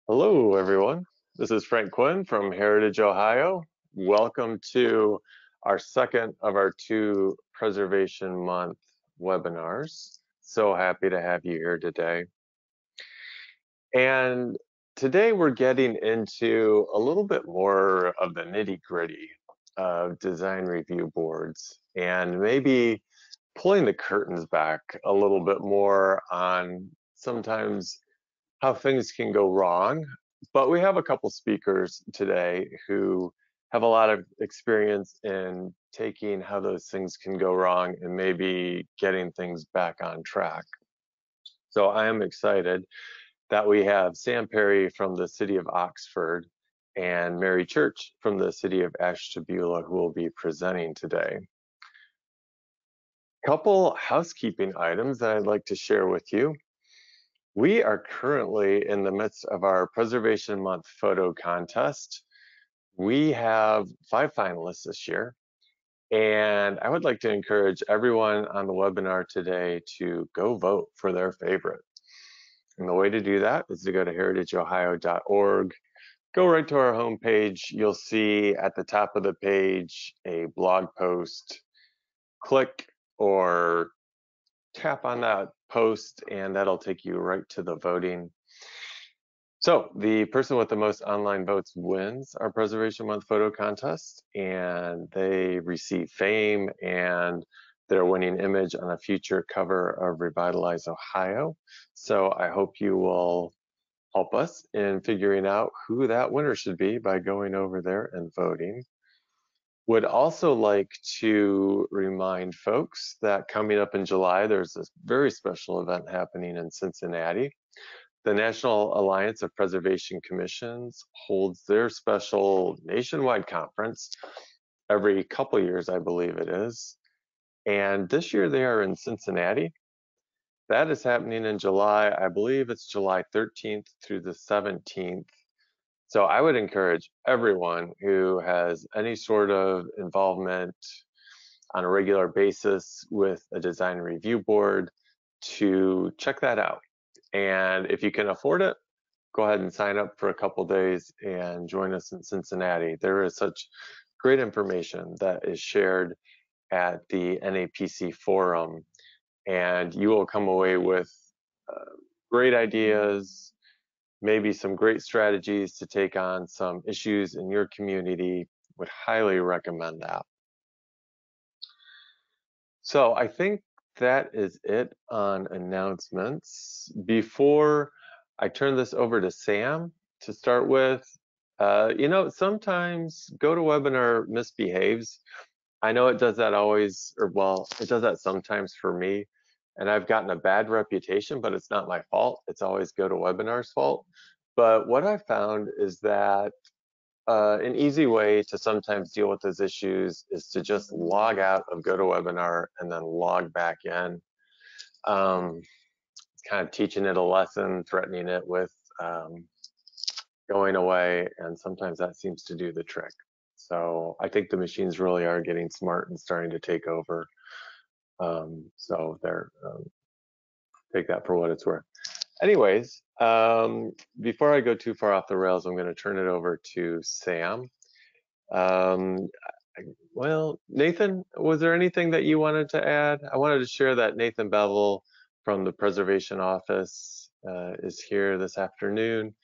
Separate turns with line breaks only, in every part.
Hello, everyone. This is Frank Quinn from Heritage, Ohio. Welcome to our second of our two Preservation Month webinars. So happy to have you here today. And today we're getting into a little bit more of the nitty-gritty of design review boards and maybe pulling the curtains back a little bit more on sometimes how things can go wrong. But we have a couple speakers today who have a lot of experience in taking how those things can go wrong and maybe getting things back on track. So I am excited that we have Sam Perry from the city of Oxford and Mary Church from the city of Ashtabula who will be presenting today. Couple housekeeping items that I'd like to share with you. We are currently in the midst of our Preservation Month photo contest. We have 5 finalists this year, and I would like to encourage everyone on the webinar today to go vote for their favorite. And the way to do that is to go to heritageohio.org, go right to our homepage. You'll see at the top of the page a blog post. Click or tap on that post and that'll take you right to the voting. So the person with the most online votes wins our Preservation Month photo contest, and they receive fame and their winning image on a future cover of Revitalize Ohio. So I hope you will help us in figuring out who that winner should be by going over there and voting. Would also like to remind folks that coming up in July, there's this very special event happening in Cincinnati. The National Alliance of Preservation Commissions holds their special nationwide conference every couple years, I believe it is. And this year they are in Cincinnati. That is happening in July. I believe it's July 13th through the 17th. So I would encourage everyone who has any sort of involvement on a regular basis with a design review board to check that out. And if you can afford it, go ahead and sign up for a couple days and join us in Cincinnati. There is such great information that is shared at the NAPC forum, and you will come away with great ideas, maybe some great strategies to take on some issues in your community. Would highly recommend that. So I think that is it on announcements. Before I turn this over to Sam to start with, sometimes GoToWebinar misbehaves. I know it does that always, or well, it does that sometimes for me. And I've gotten a bad reputation, but it's not my fault. It's always GoToWebinar's fault. But what I found is that an easy way to sometimes deal with those issues is to just log out of GoToWebinar and then log back in. Kind of teaching it a lesson, threatening it with going away, and sometimes that seems to do the trick. So I think the machines really are getting smart and starting to take over. So they're take that for what it's worth. Anyways, before I go too far off the rails, I'm going to turn it over to Sam. Well, Nathan, was there anything that you wanted to add? I wanted to share that Nathan Bevel from the Preservation Office is here this afternoon,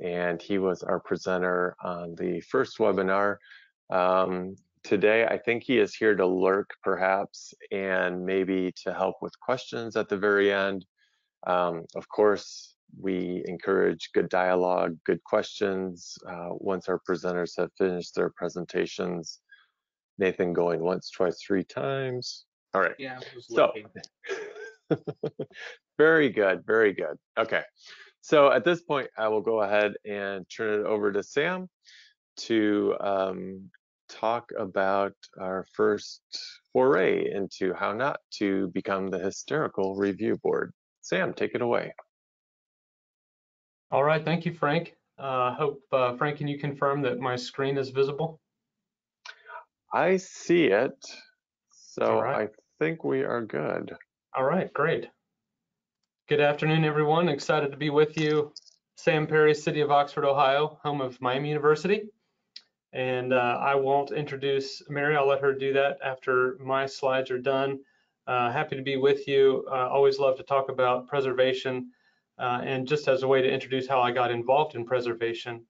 and he was our presenter on the first webinar. Today, I think he is here to lurk perhaps, and maybe to help with questions at the very end. Of course, we encourage good dialogue, good questions once our presenters have finished their presentations. Nathan going once, twice, 3 times. All right.
Yeah, I was
so very good, very good. Okay. So at this point, I will go ahead and turn it over to Sam to talk about our first foray into how not to become the hysterical review board. Sam, take it away.
All right, thank you, Frank. Hope, Frank, can you confirm that my screen is visible?
I see it, so
right.
I think we are good.
All right, great. Good afternoon, everyone. Excited to be with you. Sam Perry, City of Oxford, Ohio, home of Miami University. And I won't introduce Mary. I'll let her do that after my slides are done. Happy to be with you. Always love to talk about preservation. And just as a way to introduce how I got involved in preservation,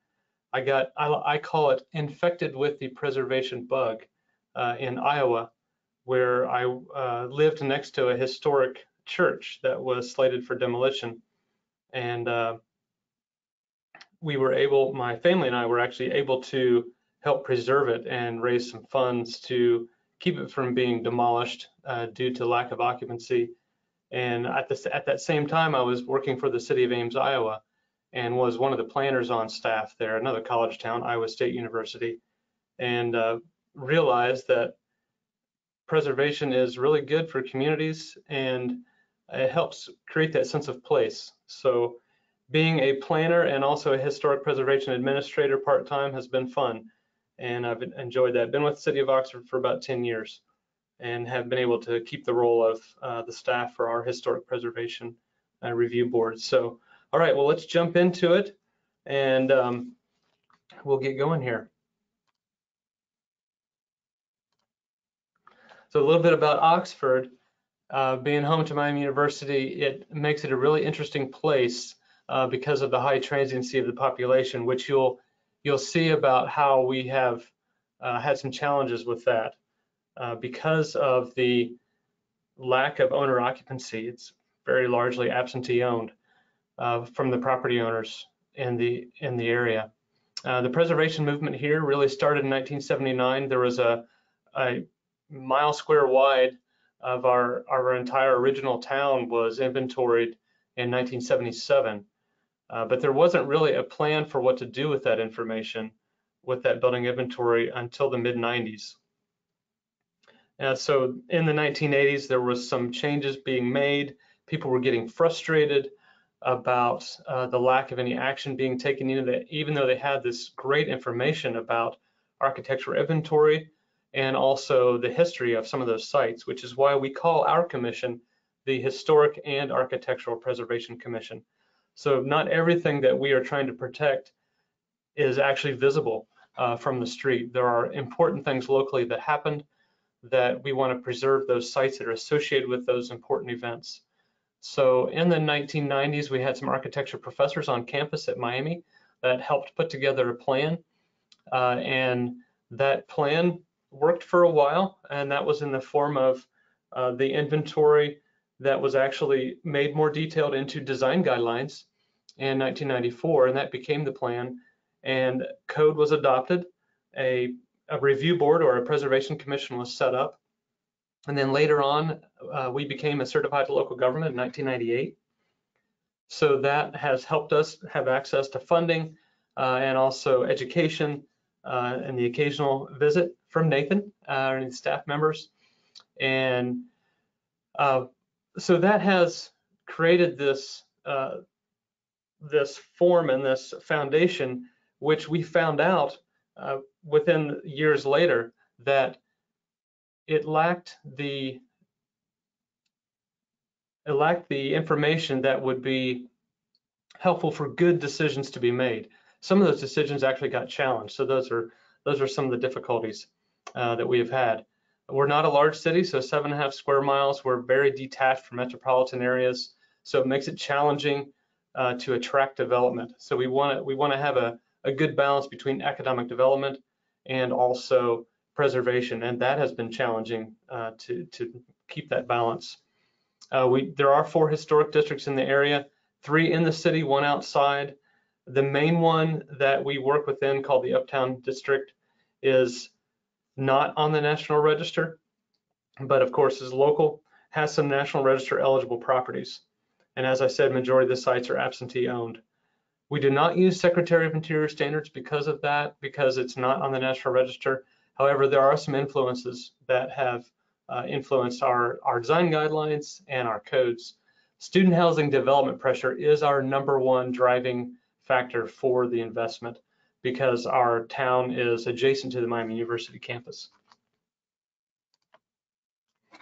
I call it infected with the preservation bug in Iowa, where I lived next to a historic church that was slated for demolition. And my family and I were actually able to help preserve it and raise some funds to keep it from being demolished due to lack of occupancy. And at that same time, I was working for the city of Ames, Iowa, and was one of the planners on staff there, another college town, Iowa State University, and realized that preservation is really good for communities and it helps create that sense of place. So being a planner and also a historic preservation administrator part-time has been fun, and I've enjoyed that. Been with the City of Oxford for about 10 years and have been able to keep the role of the staff for our historic preservation review board. So, all right, well, let's jump into it and we'll get going here. So a little bit about Oxford. Being home to Miami University, it makes it a really interesting place because of the high transiency of the population, which you'll see about how we have had some challenges with that. Because of the lack of owner occupancy, it's very largely absentee owned from the property owners in the area. The preservation movement here really started in 1979. There was a mile square wide of our entire original town was inventoried in 1977. But there wasn't really a plan for what to do with that information, with that building inventory, until the mid-90s. So in the 1980s, there was some changes being made. People were getting frustrated about the lack of any action being taken, even though they had this great information about architectural inventory and also the history of some of those sites, which is why we call our commission the Historic and Architectural Preservation Commission. So not everything that we are trying to protect is actually visible from the street. There are important things locally that happened that we want to preserve, those sites that are associated with those important events. So in the 1990s, we had some architecture professors on campus at Miami that helped put together a plan, and that plan worked for a while, and that was in the form of the inventory that was actually made more detailed into design guidelines in 1994, and that became the plan, and code was adopted, a review board or a preservation commission was set up, and then later on we became a certified local government in 1998. So that has helped us have access to funding and also education and the occasional visit from Nathan and his staff members. And so that has created this this form and this foundation, which we found out within years later that it lacked the information that would be helpful for good decisions to be made. Some of those decisions actually got challenged, so those are some of the difficulties that we have had. We're not a large city, so 7.5 square miles. We're very detached from metropolitan areas, so it makes it challenging to attract development. So we want to have a good balance between economic development and also preservation, and that has been challenging to keep that balance. There are 4 historic districts in the area, 3 in the city, 1 outside. The main one that we work within, called the Uptown District, is not on the National Register, but of course is local, has some National Register eligible properties. And as I said, majority of the sites are absentee owned. We do not use Secretary of Interior standards because of that, because it's not on the National Register. However, there are some influences that have influenced our design guidelines and our codes. Student housing development pressure is our #1 driving factor for the investment, because our town is adjacent to the Miami University campus.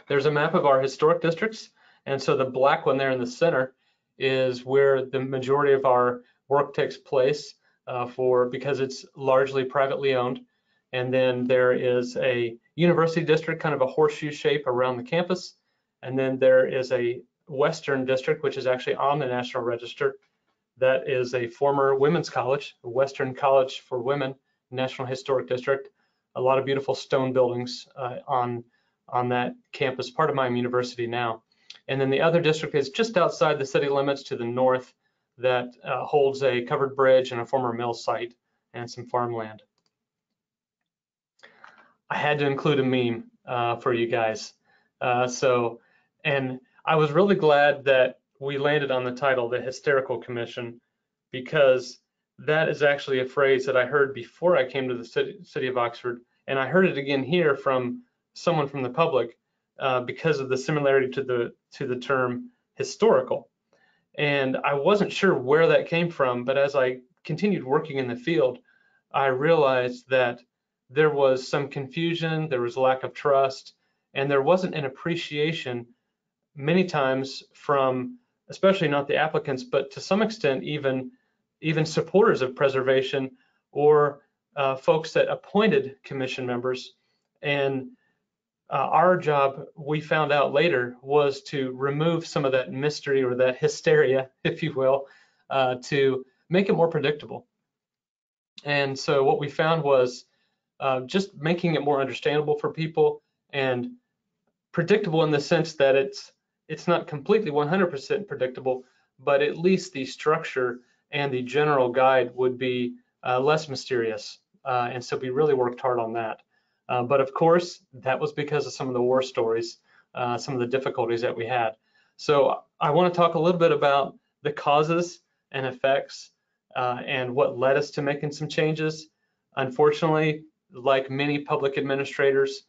There's a map of our historic districts, and so the black one there in the center is where the majority of our work takes place because it's largely privately owned. And then there is a university district, kind of a horseshoe shape around the campus. And then there is a Western district, which is actually on the National Register. That is a former women's college, a Western College for Women, National Historic District. A lot of beautiful stone buildings on that campus, part of Miami University now. And then the other district is just outside the city limits to the north that holds a covered bridge and a former mill site and some farmland. I had to include a meme for you guys. And I was really glad that we landed on the title, the Hysterical Commission, because that is actually a phrase that I heard before I came to the city of Oxford, and I heard it again here from someone from the public because of the similarity to the term historical. And I wasn't sure where that came from, but as I continued working in the field, I realized that there was some confusion, there was a lack of trust, and there wasn't an appreciation many times from, especially not the applicants, but to some extent even supporters of preservation or folks that appointed commission members. And our job, we found out later, was to remove some of that mystery or that hysteria, if you will, to make it more predictable. And so what we found was just making it more understandable for people and predictable in the sense that it's not completely 100% predictable, but at least the structure and the general guide would be less mysterious. And so we really worked hard on that. But of course, that was because of some of the war stories, some of the difficulties that we had. So I want to talk a little bit about the causes and effects and what led us to making some changes. Unfortunately, like many public administrators,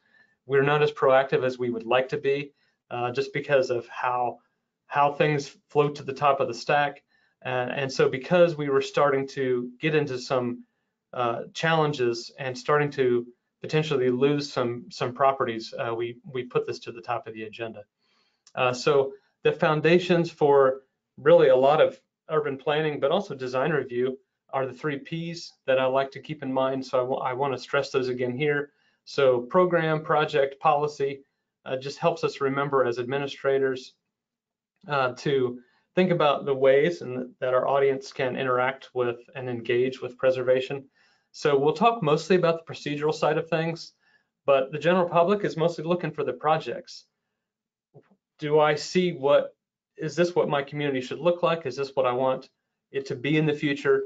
we're not as proactive as we would like to be, just because of how things float to the top of the stack. And so because we were starting to get into some challenges and starting to potentially lose some properties, we put this to the top of the agenda. So the foundations for really a lot of urban planning, but also design review, are the 3 Ps that I like to keep in mind. So I want to stress those again here. So program, project, policy just helps us remember as administrators to think about the ways that our audience can interact with and engage with preservation. So we'll talk mostly about the procedural side of things, but the general public is mostly looking for the projects. Do I see is this what my community should look like? Is this what I want it to be in the future?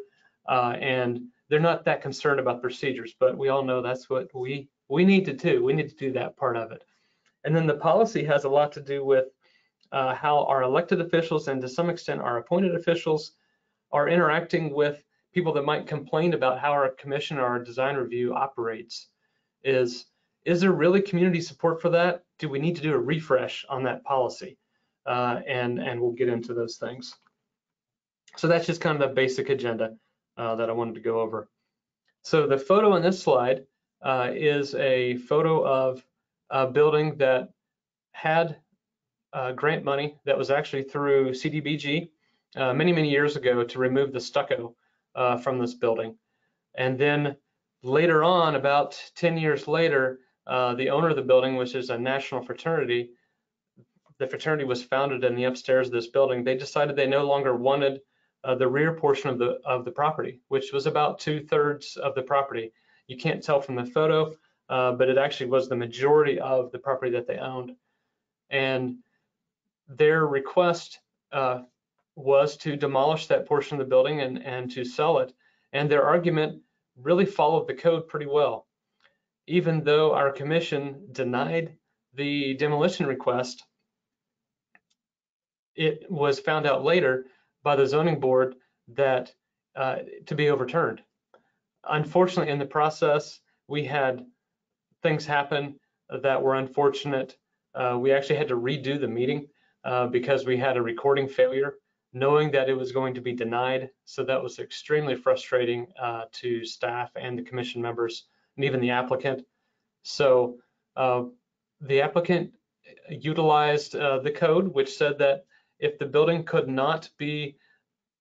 And they're not that concerned about procedures, but we all know that's what we need to do. We need to do that part of it. And then the policy has a lot to do with how our elected officials and to some extent our appointed officials are interacting with people that might complain about how our commission or our design review operates. Is there really community support for that? Do we need to do a refresh on that policy? And we'll get into those things. So that's just kind of the basic agenda that I wanted to go over. So the photo on this slide is a photo of a building that had grant money that was actually through CDBG many years ago to remove the stucco from this building. And then later on, about 10 years later, the owner of the building, which is a national fraternity, the fraternity was founded in the upstairs of this building. They decided they no longer wanted the rear portion of the property, which was about 2/3 of the property. You can't tell from the photo, but it actually was the majority of the property that they owned. And their request was to demolish that portion of the building and to sell it. And their argument really followed the code pretty well. Even though our commission denied the demolition request, it was found out later by the zoning board that to be overturned. Unfortunately, in the process, we had things happen that were unfortunate. We actually had to redo the meeting because we had a recording failure, knowing that it was going to be denied. So that was extremely frustrating to staff and the commission members and even the applicant. So the applicant utilized the code, which said that if the building could not be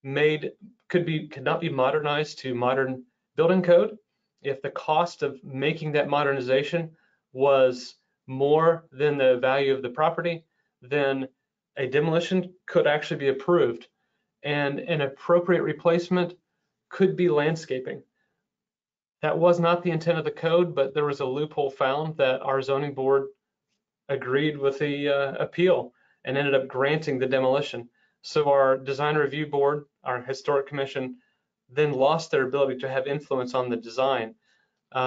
made could not be modernized to modern building code. If the cost of making that modernization was more than the value of the property, then a demolition could actually be approved, and an appropriate replacement could be landscaping. That was not the intent of the code, but there was a loophole found that our zoning board agreed with the appeal and ended up granting the demolition. So our design review board, our Historic Commission, then lost their ability to have influence on the design.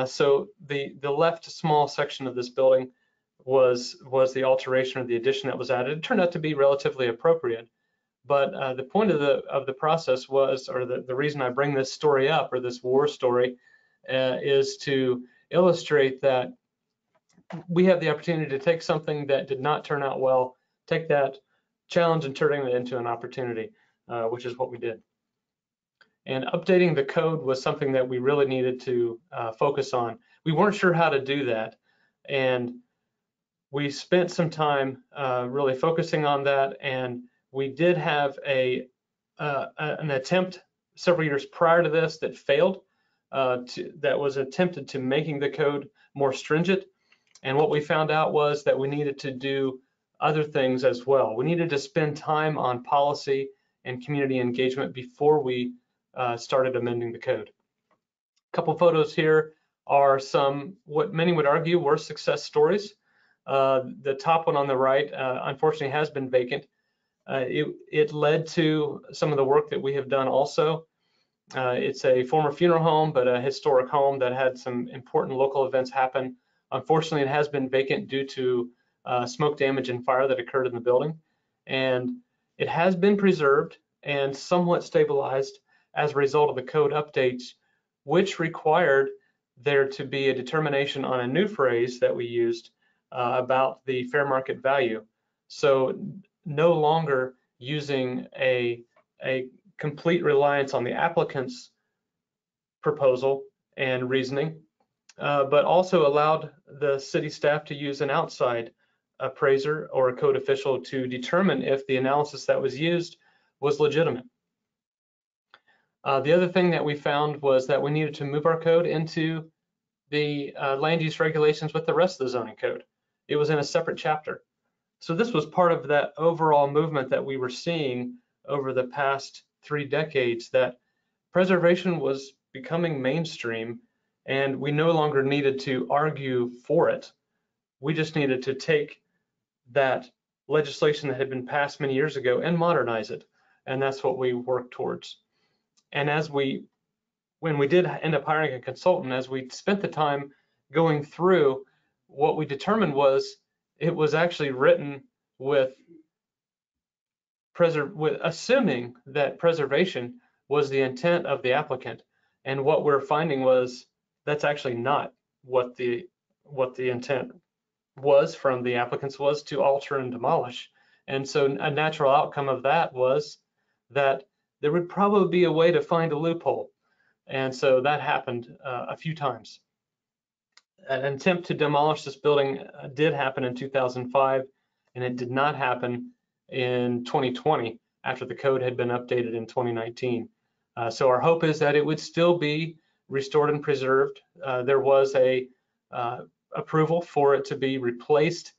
So the left small section of this building was the alteration or the addition that was added. It turned out to be relatively appropriate. But the point of the process was, or the reason I bring this story up, or this war story, is to illustrate that we have the opportunity to take something that did not turn out well, take that challenge and turning it into an opportunity, which is what we did. And updating the code was something that we really needed to focus on. We weren't sure how to do that, and we spent some time really focusing on that. And we did have an attempt several years prior to this that failed, that was attempted to making the code more stringent. And what we found out was that we needed to do other things as well. We needed to spend time on policy and community engagement before we started amending the code. A couple photos here are some, what many would argue, were success stories. The top one on the right, unfortunately, has been vacant. It led to some of the work that we have done also. It's a former funeral home, but a historic home that had some important local events happen. Unfortunately, it has been vacant due to smoke damage and fire that occurred in the building. And it has been preserved and somewhat stabilized as a result of the code updates, which required there to be a determination on a new phrase that we used about the fair market value. So no longer using a complete reliance on the applicant's proposal and reasoning, but also allowed the city staff to use an outside appraiser or a code official to determine if the analysis that was used was legitimate. The other thing that we found was that we needed to move our code into the land use regulations with the rest of the zoning code. It was in a separate chapter. So this was part of that overall movement that we were seeing over the past 3 decades, that preservation was becoming mainstream, and we no longer needed to argue for it. We just needed to take that legislation that had been passed many years ago and modernize it. And that's what we worked towards. And when we did end up hiring a consultant, as we spent the time going through, what we determined was it was actually written with assuming that preservation was the intent of the applicant. And what we're finding was that's actually not what the intent was from the applicants, was to alter and demolish. And so a natural outcome of that was that there would probably be a way to find a loophole. And so that happened a few times. An attempt to demolish this building did happen in 2005, and it did not happen in 2020 after the code had been updated in 2019. So our hope is that it would still be restored and preserved. There was a approval for it to be replaced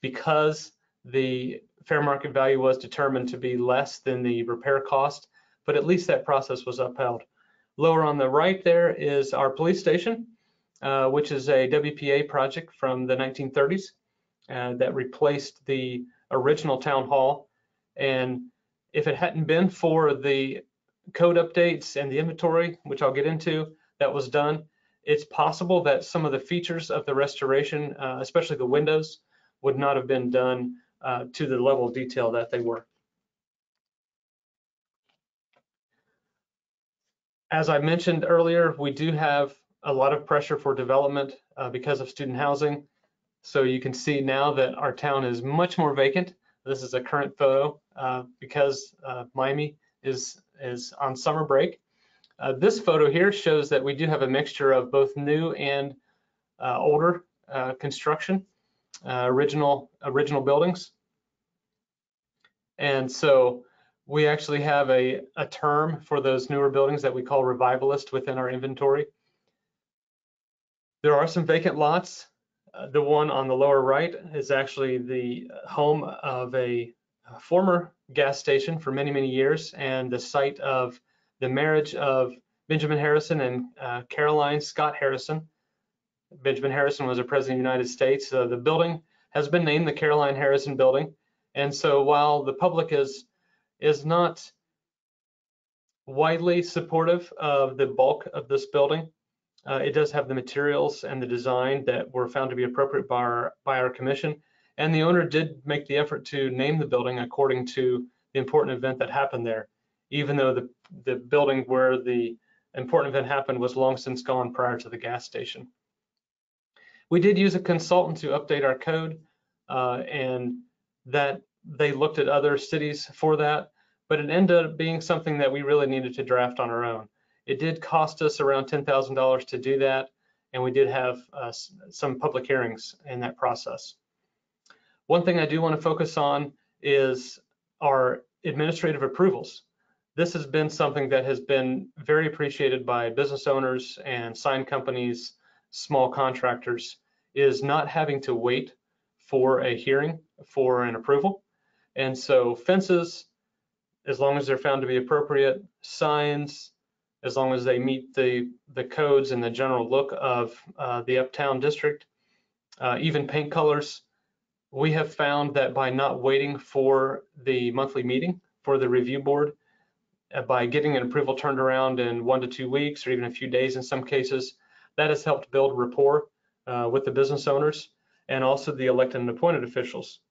because the fair market value was determined to be less than the repair cost, but at least that process was upheld. Lower on the right there is our police station, which is a WPA project from the 1930s that replaced the original town hall. And if it hadn't been for the code updates and the inventory, which I'll get into, that was done, it's possible that some of the features of the restoration, especially the windows, would not have been done to the level of detail that they were. As I mentioned earlier, we do have a lot of pressure for development because of student housing. So you can see now that our town is much more vacant. This is a current photo because Miami is on summer break. This photo here shows that we do have a mixture of both new and older construction, original buildings. And so We actually have a term for those newer buildings that we call revivalist within our inventory. There are some vacant lots. The one on the lower right is actually the home of a former gas station for many, many years, and the site of the marriage of Benjamin Harrison and Caroline Scott Harrison. Benjamin Harrison was a president of the United States. The building has been named the Caroline Harrison Building. And so while the public is not widely supportive of the bulk of this building, it does have the materials and the design that were found to be appropriate by our commission. And the owner did make the effort to name the building according to the important event that happened there, even though the building where the important event happened was long since gone prior to the gas station. We did use a consultant to update our code, and that they looked at other cities for that, but it ended up being something that we really needed to draft on our own. It did cost us around $10,000 to do that, and we did have some public hearings in that process. One thing I do want to focus on is our administrative approvals. This has been something that has been very appreciated by business owners and sign companies, small contractors, is not having to wait for a hearing for an approval. And so fences, as long as they're found to be appropriate, signs, as long as they meet the codes and the general look of the uptown district, even paint colors, we have found that by not waiting for the monthly meeting for the review board, by getting an approval turned around in 1 to 2 weeks or even a few days in some cases, that has helped build rapport with the business owners and also the elected and appointed officials,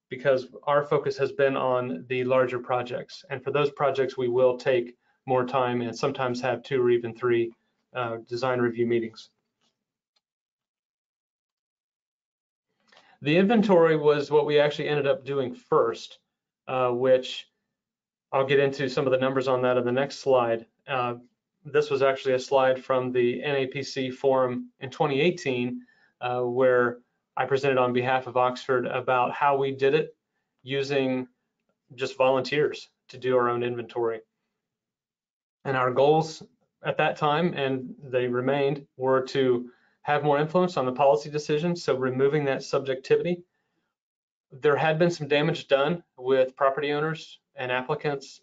because our focus has been on the larger projects. And for those projects, we will take more time and sometimes have 2 or even 3 design review meetings. The inventory was what we actually ended up doing first, which I'll get into some of the numbers on that in the next slide. This was actually a slide from the NAPC forum in 2018, where I presented on behalf of Oxford about how we did it using just volunteers to do our own inventory. And our goals at that time, and they remained, were to have more influence on the policy decisions, so removing that subjectivity. There had been some damage done with property owners and applicants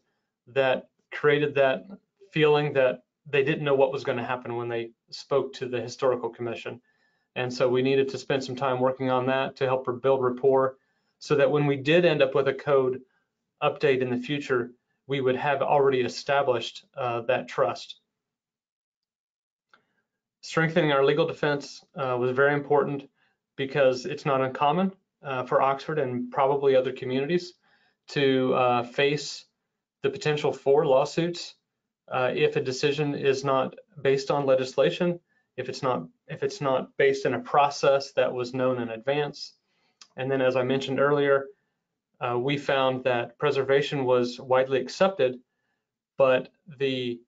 that created that feeling that they didn't know what was going to happen when they spoke to the Historical Commission. And so we needed to spend some time working on that to help build rapport so that when we did end up with a code update in the future, we would have already established that trust. Strengthening our legal defense was very important because it's not uncommon for Oxford and probably other communities to face the potential for lawsuits if a decision is not based on legislation, if it's not based in a process that was known in advance. And then, as I mentioned earlier, we found that preservation was widely accepted, but the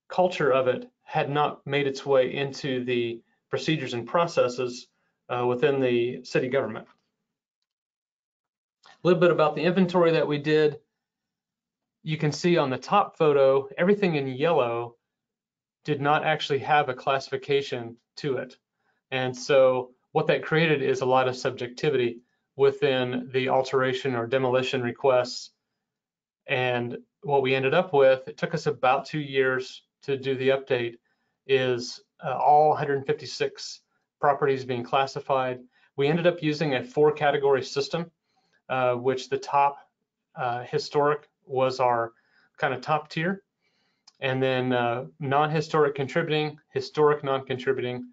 culture of it had not made its way into the procedures and processes within the city government. A little bit about the inventory that we did. You can see on the top photo, everything in yellow did not actually have a classification to it. And so what that created is a lot of subjectivity within the alteration or demolition requests. And what we ended up with, it took us about 2 years to do the update, is all 156 properties being classified. We ended up using a 4-category system, which the top historic was our kind of top tier, and then non-historic contributing, historic non-contributing,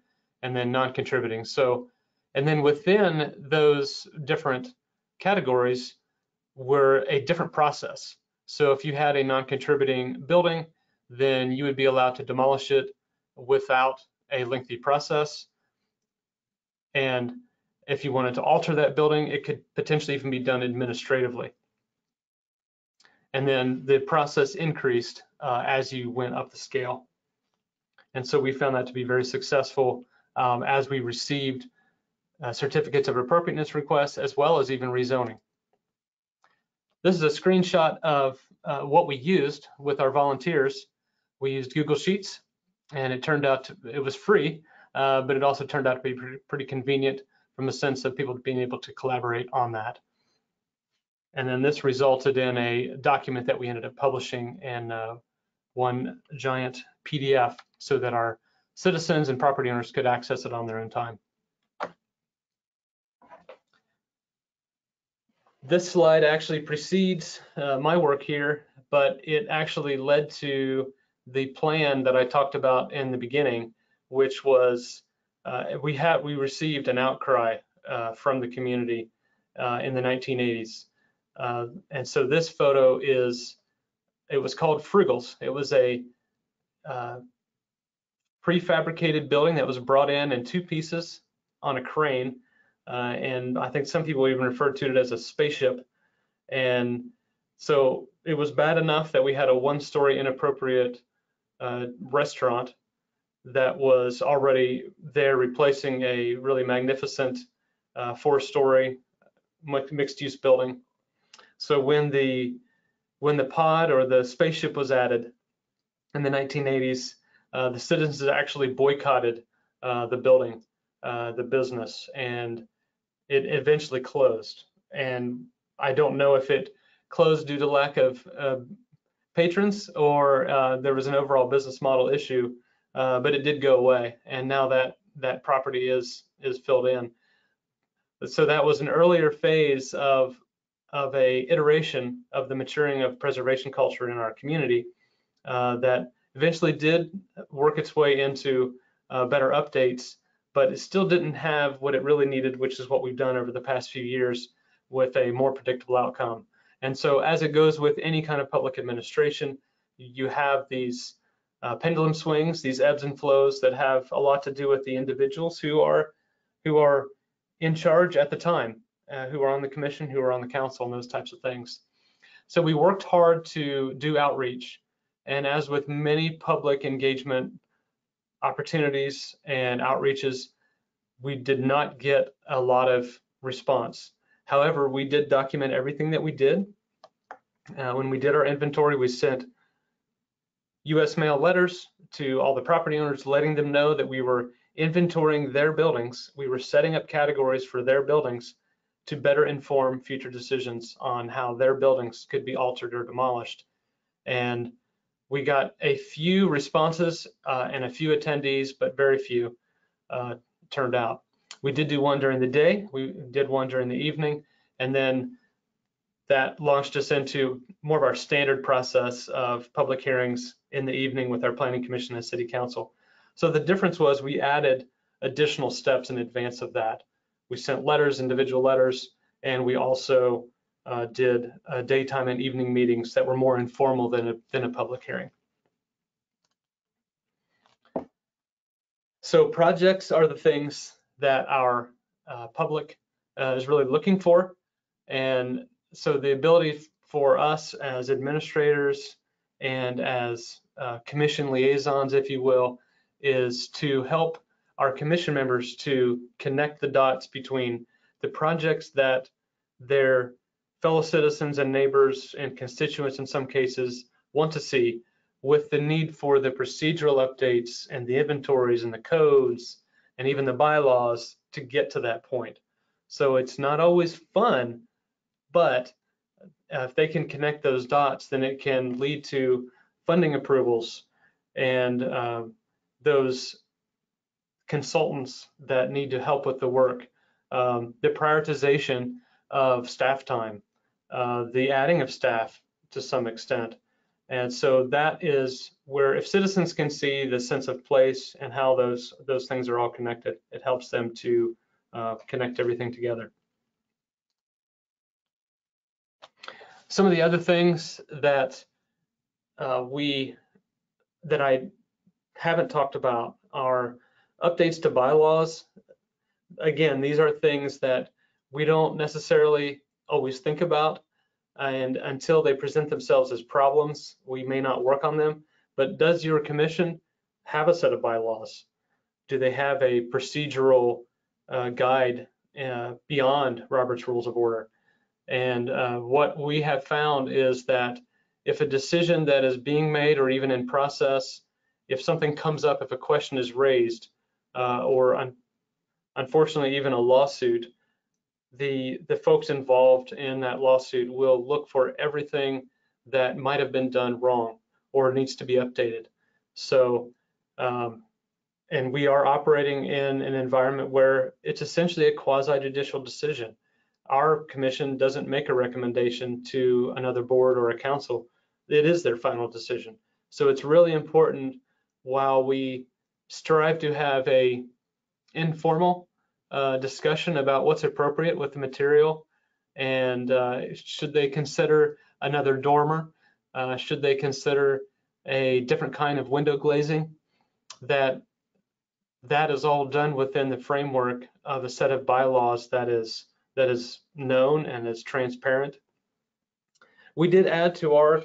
and then non-contributing. So, and then within those different categories were a different process. So if you had a non-contributing building, then you would be allowed to demolish it without a lengthy process. And if you wanted to alter that building, it could potentially even be done administratively. And then the process increased as you went up the scale. And so we found that to be very successful as we received certificates of appropriateness requests, as well as even rezoning. This is a screenshot of what we used with our volunteers. We used Google Sheets, and it turned out it was free, but it also turned out to be pretty convenient from a sense of people being able to collaborate on that. And then this resulted in a document that we ended up publishing in one giant PDF so that our citizens and property owners could access it on their own time. This slide actually precedes my work here, but it actually led to the plan that I talked about in the beginning, which was we received an outcry from the community in the 1980s. And so this photo it was called Frugals. It was a prefabricated building that was brought in 2 pieces on a crane. And I think some people even referred to it as a spaceship. And so it was bad enough that we had a 1-story inappropriate restaurant that was already there, replacing a really magnificent 4-story mixed-use building. So when the pod or the spaceship was added in the 1980s, the citizens actually boycotted the building, the business, and it eventually closed. And I don't know if it closed due to lack of patrons or there was an overall business model issue, but it did go away. And now that property is filled in. So that was an earlier phase of a iteration of the maturing of preservation culture in our community that eventually did work its way into better updates, but it still didn't have what it really needed, which is what we've done over the past few years with a more predictable outcome. And so as it goes with any kind of public administration, you have these pendulum swings, these ebbs and flows that have a lot to do with the individuals who are in charge at the time, who are on the commission, who are on the council, and those types of things. So we worked hard to do outreach. And as with many public engagement opportunities and outreaches, we did not get a lot of response. However, we did document everything that we did. When we did our inventory, we sent US mail letters to all the property owners, letting them know that we were inventorying their buildings. We were setting up categories for their buildings to better inform future decisions on how their buildings could be altered or demolished. And we got a few responses and a few attendees, but very few turned out. We did do one during the day, we did one during the evening, and then that launched us into more of our standard process of public hearings in the evening with our planning commission and city council. So the difference was we added additional steps in advance of that. We sent letters, individual letters, and we also did daytime and evening meetings that were more informal than a public hearing. So projects are the things that our public is really looking for. And so the ability for us as administrators and as commission liaisons, if you will, is to help our commission members to connect the dots between the projects that their fellow citizens and neighbors and constituents in some cases want to see, with the need for the procedural updates and the inventories and the codes and even the bylaws to get to that point. So it's not always fun, but if they can connect those dots, then it can lead to funding approvals and those consultants that need to help with the work, the prioritization of staff time, the adding of staff to some extent. And so that is where, if citizens can see the sense of place and how those things are all connected, it helps them to connect everything together. Some of the other things that I haven't talked about are updates to bylaws. Again, these are things that we don't necessarily always think about, and until they present themselves as problems, we may not work on them. But does your commission have a set of bylaws? Do they have a procedural guide beyond Robert's Rules of Order? And what we have found is that if a decision that is being made or even in process, if something comes up, if a question is raised, or unfortunately even a lawsuit, the folks involved in that lawsuit will look for everything that might have been done wrong or needs to be updated. So, and we are operating in an environment where it's essentially a quasi-judicial decision. Our commission doesn't make a recommendation to another board or a council. It is their final decision. So it's really important, while we strive to have a informal discussion about what's appropriate with the material, and should they consider another dormer, should they consider a different kind of window glazing, that is all done within the framework of a set of bylaws that is known and is transparent. We did add to our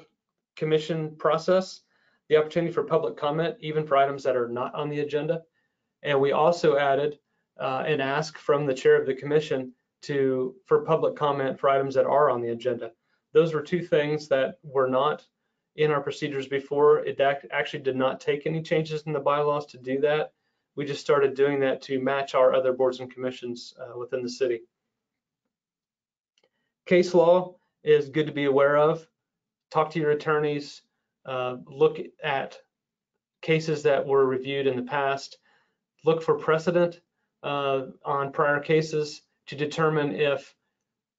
commission process the opportunity for public comment, even for items that are not on the agenda. And we also added an ask from the chair of the commission for public comment for items that are on the agenda. Those were two things that were not in our procedures before. It actually did not take any changes in the bylaws to do that. We just started doing that to match our other boards and commissions within the city. Case law is good to be aware of. Talk to your attorneys, look at cases that were reviewed in the past, look for precedent on prior cases to determine if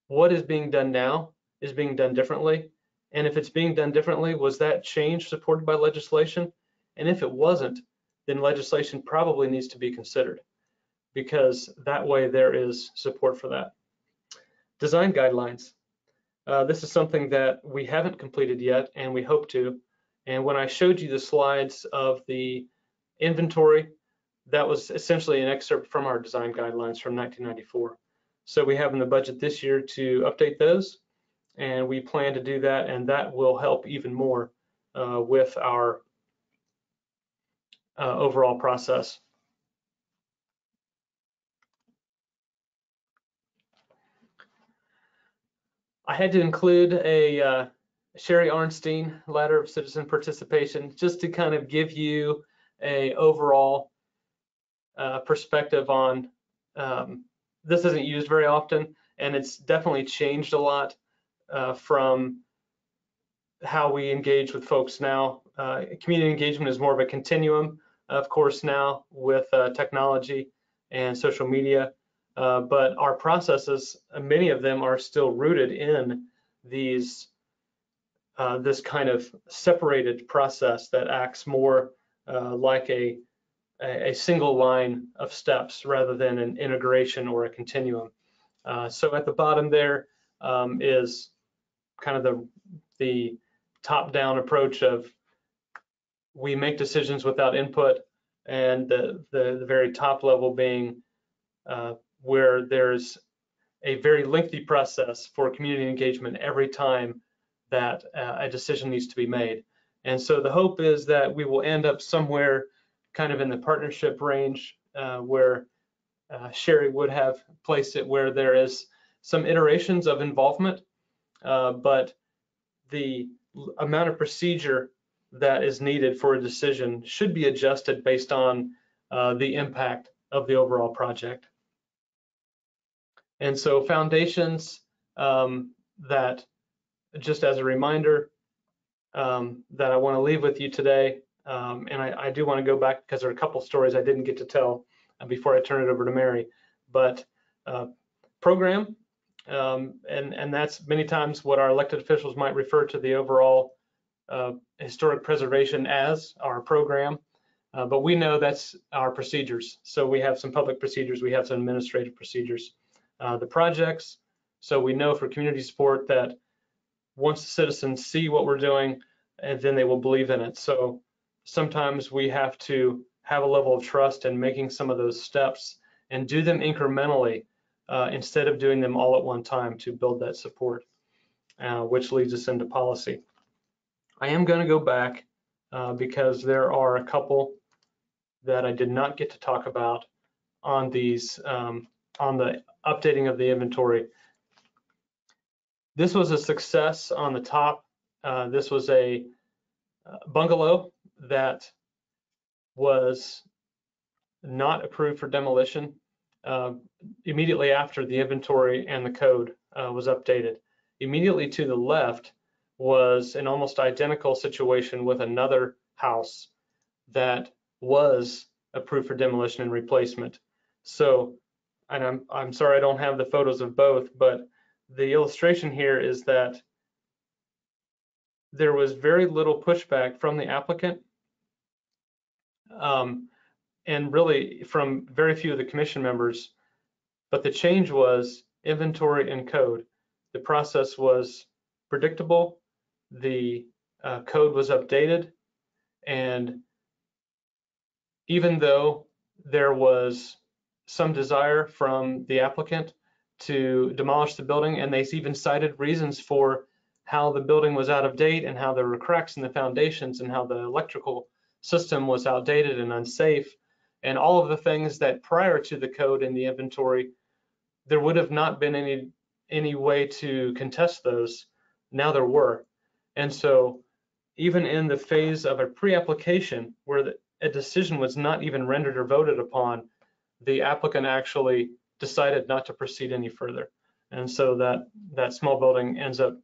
what is being done now is being done differently. And if it's being done differently, was that change supported by legislation? And if it wasn't, then legislation probably needs to be considered, because that way there is support for that. Design guidelines. This is something that we haven't completed yet, and we hope to. And when I showed you the slides of the inventory, that was essentially an excerpt from our design guidelines from 1994. So we have in the budget this year to update those, and we plan to do that, and that will help even more with our overall process. I had to include a Sherry Arnstein letter of citizen participation just to kind of give you a overall perspective on this. Isn't used very often, and it's definitely changed a lot from how we engage with folks now. Community engagement is more of a continuum, of course, now with technology and social media, but our processes, many of them are still rooted in these this kind of separated process that acts more like a single line of steps rather than an integration or a continuum. So at the bottom there is kind of the top-down approach of we make decisions without input, and the very top level being where there's a very lengthy process for community engagement every time that a decision needs to be made. And so the hope is that we will end up somewhere kind of in the partnership range where Sherry would have placed it, where there is some iterations of involvement, but the amount of procedure that is needed for a decision should be adjusted based on the impact of the overall project. And so foundations, that just as a reminder, that I want to leave with you today, and I do want to go back because there are a couple stories I didn't get to tell before I turn it over to Mary, but program, and that's many times what our elected officials might refer to the overall historic preservation as our program, but we know that's our procedures. So we have some public procedures, we have some administrative procedures. The projects, so we know for community support that once the citizens see what we're doing, and then they will believe in it. So sometimes we have to have a level of trust in making some of those steps and do them incrementally instead of doing them all at one time to build that support, which leads us into policy. I am going to go back because there are a couple that I did not get to talk about on these on the updating of the inventory. This was a success on the top. This was a bungalow that was not approved for demolition immediately after the inventory and the code was updated. Immediately to the left was an almost identical situation with another house that was approved for demolition and replacement. So, and I'm sorry I don't have the photos of both, but the illustration here is that there was very little pushback from the applicant, and really from very few of the commission members, but the change was inventory and code. The process was predictable, the code was updated, and even though there was some desire from the applicant to demolish the building, and they even cited reasons for how the building was out of date and how there were cracks in the foundations and how the electrical system was outdated and unsafe, and all of the things that prior to the code and the inventory, there would have not been any way to contest those. Now there were. And so even in the phase of a pre-application where a decision was not even rendered or voted upon, the applicant actually decided not to proceed any further. And so that small building ends up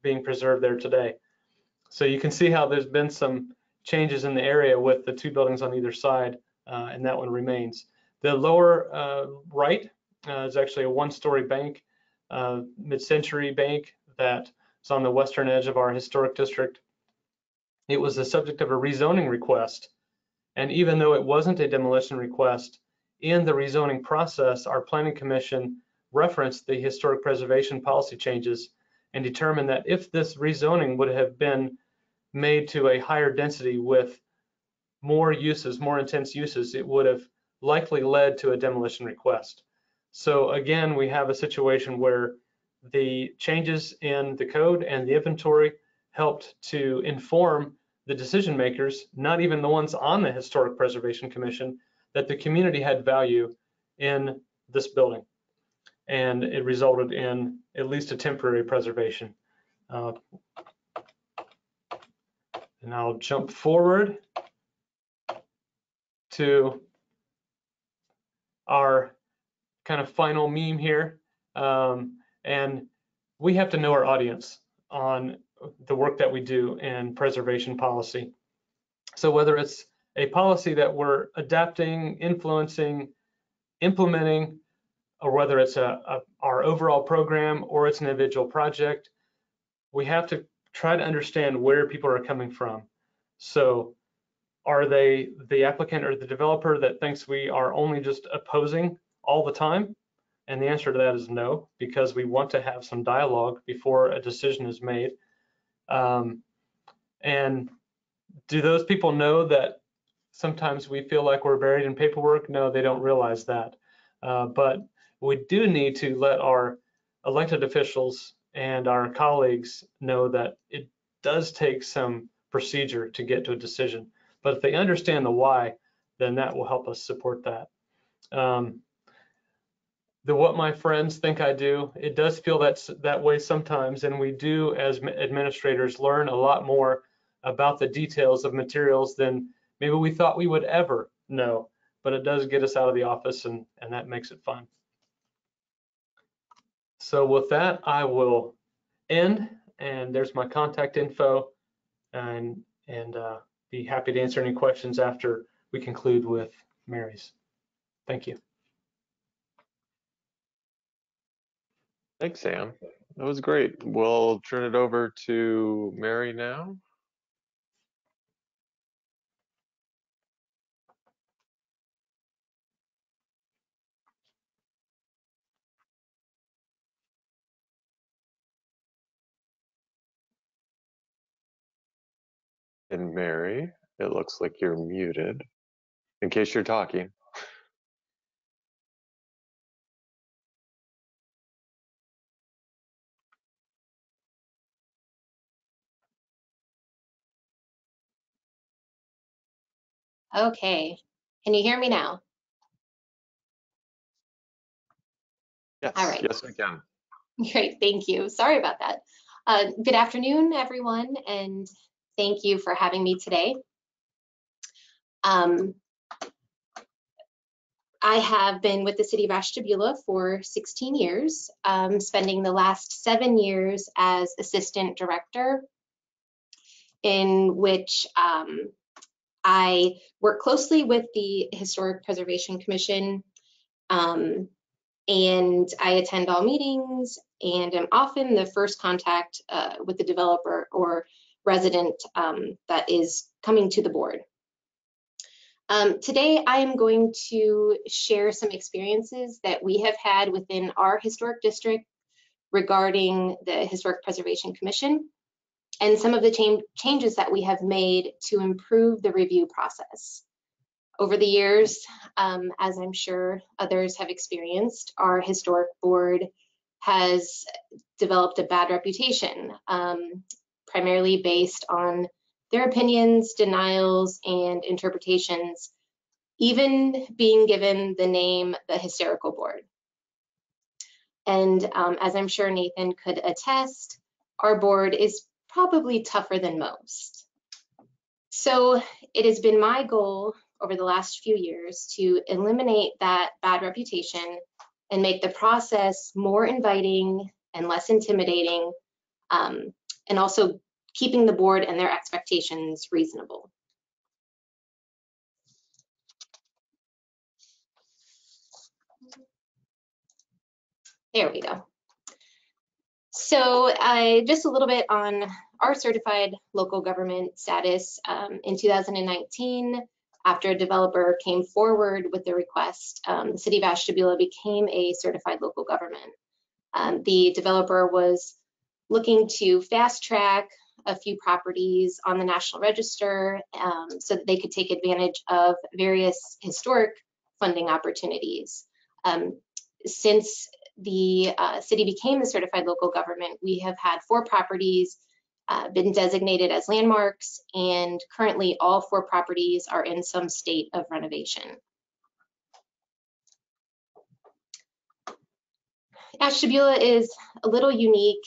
being preserved there today. So you can see how there's been some changes in the area with the two buildings on either side, and that one remains. The lower right is actually a one-story bank, mid-century bank that is on the western edge of our historic district. It was the subject of a rezoning request. And even though it wasn't a demolition request, in the rezoning process, our planning commission referenced the historic preservation policy changes and determined that if this rezoning would have been made to a higher density with more uses, more intense uses, it would have likely led to a demolition request. So again, we have a situation where the changes in the code and the inventory helped to inform the decision makers, not even the ones on the Historic Preservation Commission, that the community had value in this building. And it resulted in at least a temporary preservation. And I'll jump forward to our kind of final meme here. And we have to know our audience on the work that we do in preservation policy. So whether it's a policy that we're adapting, influencing, implementing, or whether it's our overall program or it's an individual project, we have to try to understand where people are coming from. So are they the applicant or the developer that thinks we are only just opposing all the time? And the answer to that is no, because we want to have some dialogue before a decision is made. And do those people know that sometimes we feel like we're buried in paperwork? No, they don't realize that. But we do need to let our elected officials and our colleagues know that it does take some procedure to get to a decision. But if they understand the why, then that will help us support that. The what my friends think I do, it does feel that way sometimes, and we do as administrators learn a lot more about the details of materials than maybe we thought we would ever know, but it does get us out of the office, and that makes it fun. So with that, I will end, and there's my contact info, and be happy to answer any questions after we conclude with Mary's. Thank you.
Thanks, Sam. That was great. We'll turn it over to Mary now. And Mary, it looks like you're muted in case you're talking.
Okay, can you hear me now?
Yes,
All right.
yes, we can.
Great, thank you. Sorry about that. Good afternoon, everyone, and thank you for having me today. I have been with the City of Ashtabula for 16 years, spending the last 7 years as Assistant Director, in which I work closely with the Historic Preservation Commission, and I attend all meetings and am often the first contact with the developer or resident that is coming to the board. Today, I am going to share some experiences that we have had within our historic district regarding the Historic Preservation Commission and some of the changes that we have made to improve the review process. Over the years, as I'm sure others have experienced, our historic board has developed a bad reputation, primarily based on their opinions, denials, and interpretations, even being given the name the Hysterical Board. And as I'm sure Nathan could attest, our board is probably tougher than most. So it has been my goal over the last few years to eliminate that bad reputation and make the process more inviting and less intimidating, and also keeping the board and their expectations reasonable. There we go. So just a little bit on our certified local government status. In 2019, after a developer came forward with the request, the City of Ashtabula became a certified local government. The developer was looking to fast track a few properties on the National Register so that they could take advantage of various historic funding opportunities. Since the city became the certified local government, we have had 4 properties been designated as landmarks, and currently all 4 properties are in some state of renovation. Ashtabula is a little unique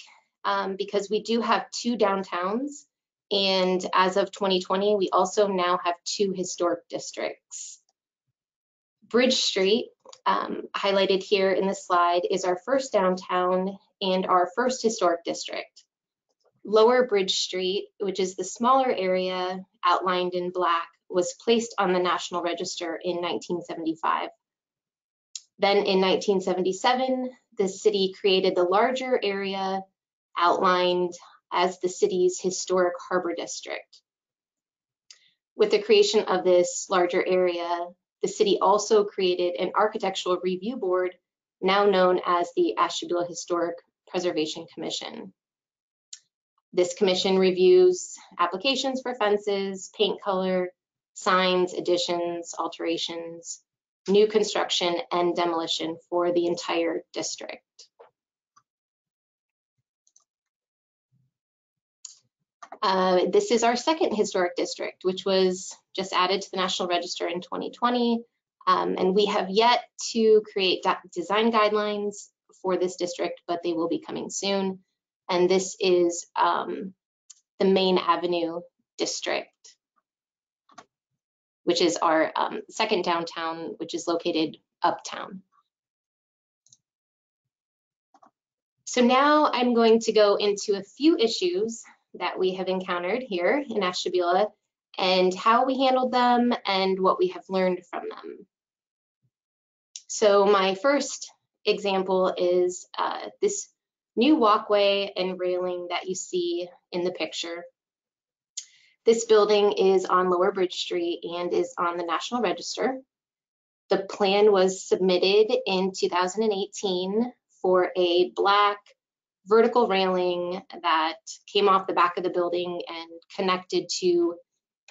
because we do have 2 downtowns, and as of 2020, we also now have 2 historic districts. Bridge Street, highlighted here in the slide, is our first downtown and our first historic district. Lower Bridge Street, which is the smaller area outlined in black, was placed on the National Register in 1975. Then in 1977, the city created the larger area outlined as the city's historic harbor district. With the creation of this larger area, the city also created an architectural review board, now known as the Ashtabula Historic Preservation Commission. This commission reviews applications for fences, paint color, signs, additions, alterations, new construction, and demolition for the entire district. This is our second historic district, which was just added to the National Register in 2020. And we have yet to create design guidelines for this district, but they will be coming soon. And this is the Main Avenue district, which is our second downtown, which is located uptown. So now I'm going to go into a few issues that we have encountered here in Ashtabula and how we handled them and what we have learned from them. So my first example is this new walkway and railing that you see in the picture. This building is on Lower Bridge Street and is on the National Register. The plan was submitted in 2018 for a black vertical railing that came off the back of the building and connected to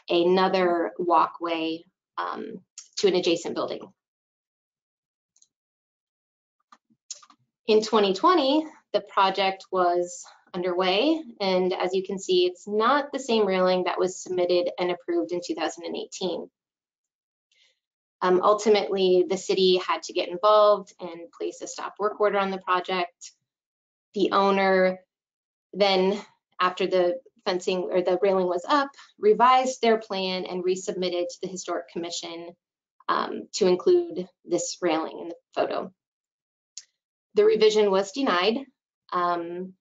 another walkway to an adjacent building. In 2020, the project was underway, and as you can see, it's not the same railing that was submitted and approved in 2018. Ultimately, the city had to get involved and place a stop work order on the project. The owner then, after the fencing or the railing was up, revised their plan and resubmitted to the Historic Commission to include this railing in the photo. The revision was denied, and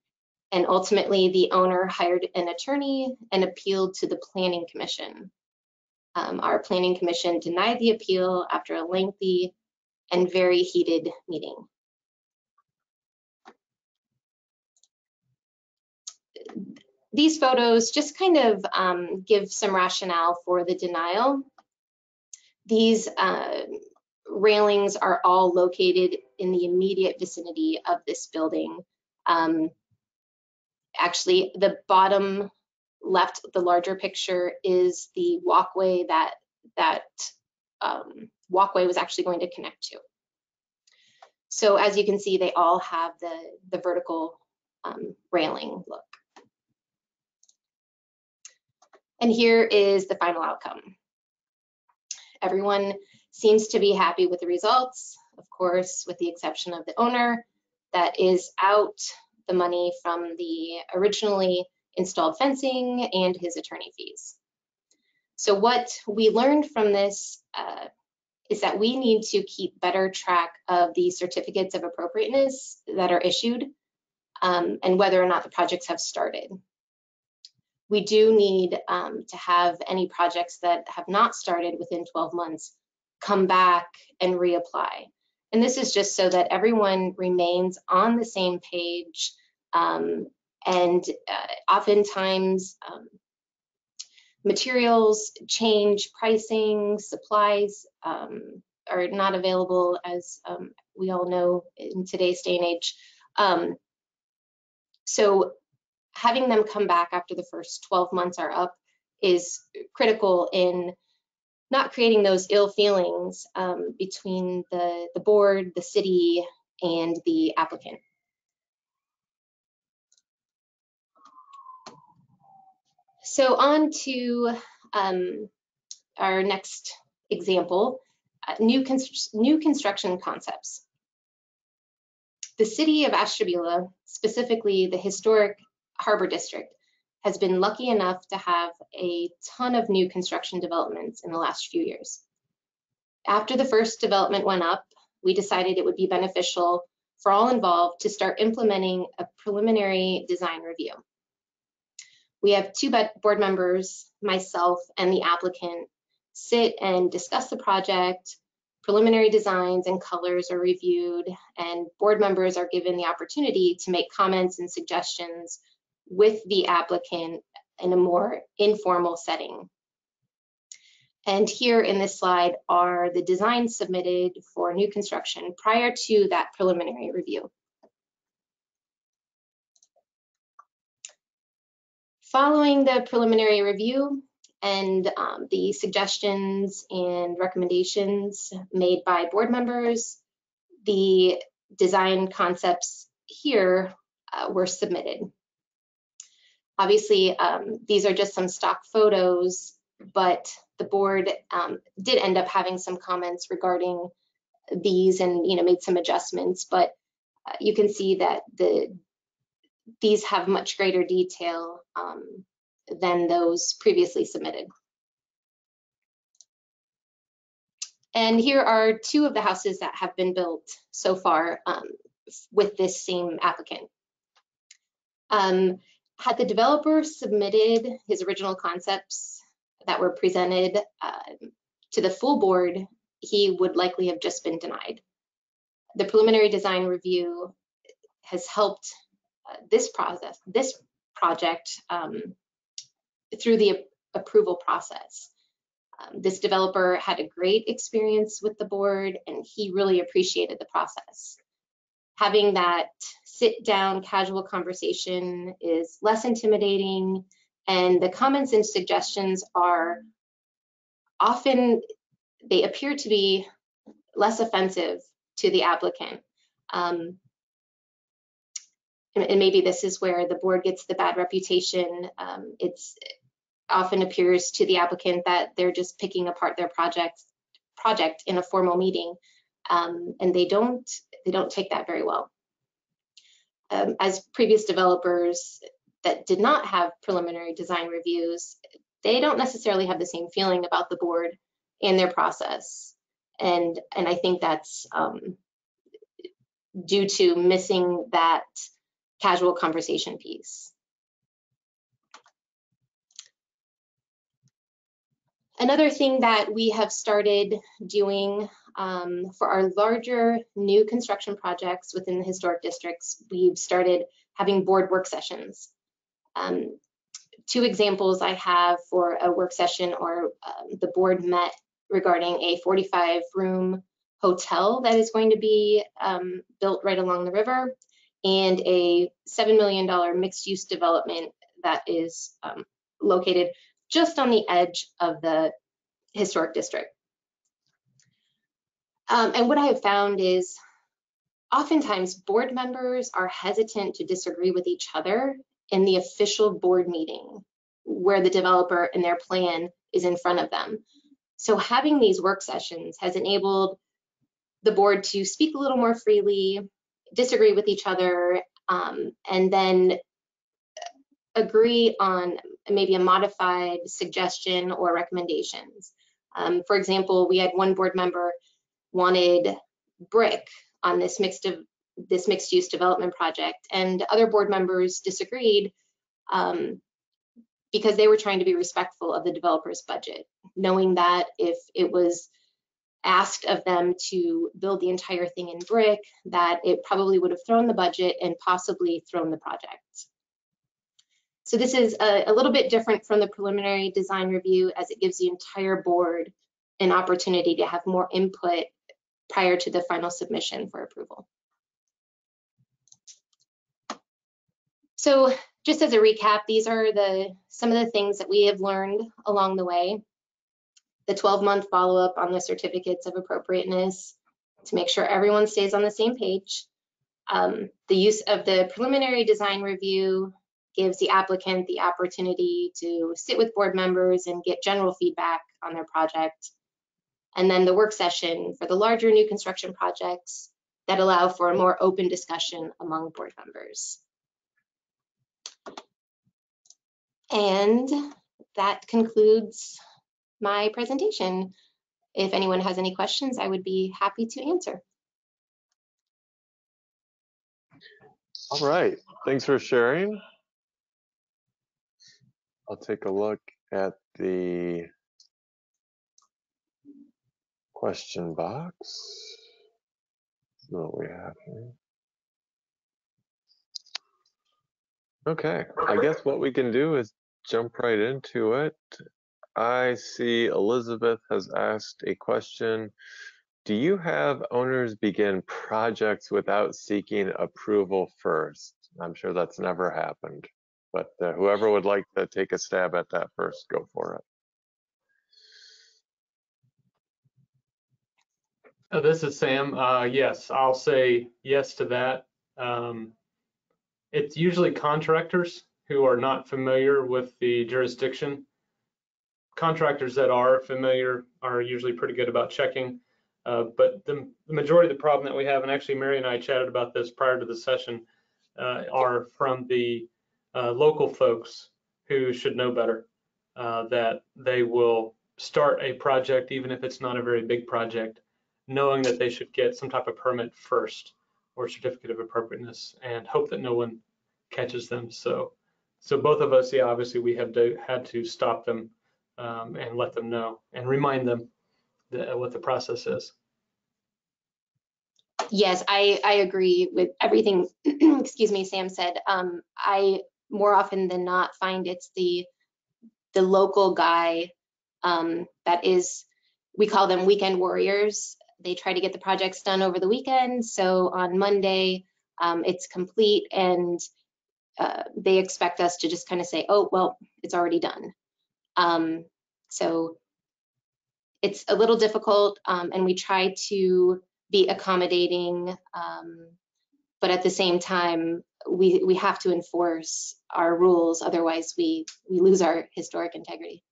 ultimately the owner hired an attorney and appealed to the Planning Commission. Our Planning Commission denied the appeal after a lengthy and very heated meeting. These photos just kind of give some rationale for the denial. These railings are all located in the immediate vicinity of this building. Actually, the bottom left, the larger picture, is the walkway that walkway was actually going to connect to. So as you can see, they all have the vertical railing look. And here is the final outcome. Everyone seems to be happy with the results, of course, with the exception of the owner that is out the money from the originally installed fencing and his attorney fees. So what we learned from this is that we need to keep better track of the certificates of appropriateness that are issued and whether or not the projects have started. We do need to have any projects that have not started within 12 months come back and reapply. And this is just so that everyone remains on the same page. Oftentimes, materials change, pricing, supplies are not available, as we all know in today's day and age. So having them come back after the first 12 months are up is critical in not creating those ill feelings between the board, the city, and the applicant. So on to our next example, new construction concepts. The city of Ashtabula, specifically the historic Harbor District, has been lucky enough to have a ton of new construction developments in the last few years. After the first development went up, we decided it would be beneficial for all involved to start implementing a preliminary design review. We have two board members, myself and the applicant, sit and discuss the project. Preliminary designs and colors are reviewed, and board members are given the opportunity to make comments and suggestions with the applicant in a more informal setting. And here in this slide are the designs submitted for new construction prior to that preliminary review. Following the preliminary review and the suggestions and recommendations made by board members, the design concepts here were submitted. Obviously, these are just some stock photos, but the board did end up having some comments regarding these and made some adjustments, but you can see that these have much greater detail than those previously submitted. And here are two of the houses that have been built so far with this same applicant. Had the developer submitted his original concepts that were presented to the full board, he would likely have just been denied. The preliminary design review has helped this project through the approval process. This developer had a great experience with the board, and he really appreciated the process. Having that sit-down casual conversation is less intimidating, and the comments and suggestions are often, they appear to be less offensive to the applicant. And maybe this is where the board gets the bad reputation. It often appears to the applicant that they're just picking apart their project in a formal meeting, and they don't take that very well. as previous developers that did not have preliminary design reviews, they don't necessarily have the same feeling about the board and their process. And I think that's due to missing that casual conversation piece. Another thing that we have started doing for our larger new construction projects within the historic districts, we've started having board work sessions. Two examples I have for a work session or the board met regarding a 45-room hotel that is going to be built right along the river, and a $7 million mixed-use development that is located just on the edge of the historic district. And what I have found is oftentimes board members are hesitant to disagree with each other in the official board meeting where the developer and their plan is in front of them. So having these work sessions has enabled the board to speak a little more freely, disagree with each other, and then agree on maybe a modified suggestion or recommendations. For example, we had one board member wanted brick on this mixed-use development project, and other board members disagreed because they were trying to be respectful of the developer's budget, knowing that if it was asked of them to build the entire thing in brick, that it probably would have thrown the budget and possibly thrown the project. So this is a little bit different from the preliminary design review, as it gives the entire board an opportunity to have more input prior to the final submission for approval. So just as a recap, these are some of the things that we have learned along the way. The 12-month follow-up on the certificates of appropriateness to make sure everyone stays on the same page. The use of the preliminary design review gives the applicant the opportunity to sit with board members and get general feedback on their project. And then the work session for the larger new construction projects that allow for a more open discussion among board members. And that concludes my presentation. If anyone has any questions, I would be happy to answer.
All right, thanks for sharing. I'll take a look at the question box. See what we have here. Okay, I guess what we can do is jump right into it. I see Elizabeth has asked a question. Do you have owners begin projects without seeking approval first? I'm sure that's never happened, but whoever would like to take a stab at that first, go for it.
This is Sam. Yes, I'll say yes to that. It's usually contractors who are not familiar with the jurisdiction. Contractors that are familiar are usually pretty good about checking, but the majority of the problem that we have, and actually Mary and I chatted about this prior to the session, are from the local folks who should know better, that they will start a project, even if it's not a very big project, knowing that they should get some type of permit first or certificate of appropriateness, and hope that no one catches them. So both of us, yeah, obviously we have had to stop them and let them know and remind them what the process is.
Yes, I agree with everything, excuse me, Sam said. I more often than not find it's the local guy that is, we call them weekend warriors. They try to get the projects done over the weekend. So on Monday, it's complete, and they expect us to just kind of say, oh, well, it's already done. So it's a little difficult, and we try to be accommodating, but at the same time, we have to enforce our rules, otherwise we lose our historic integrity.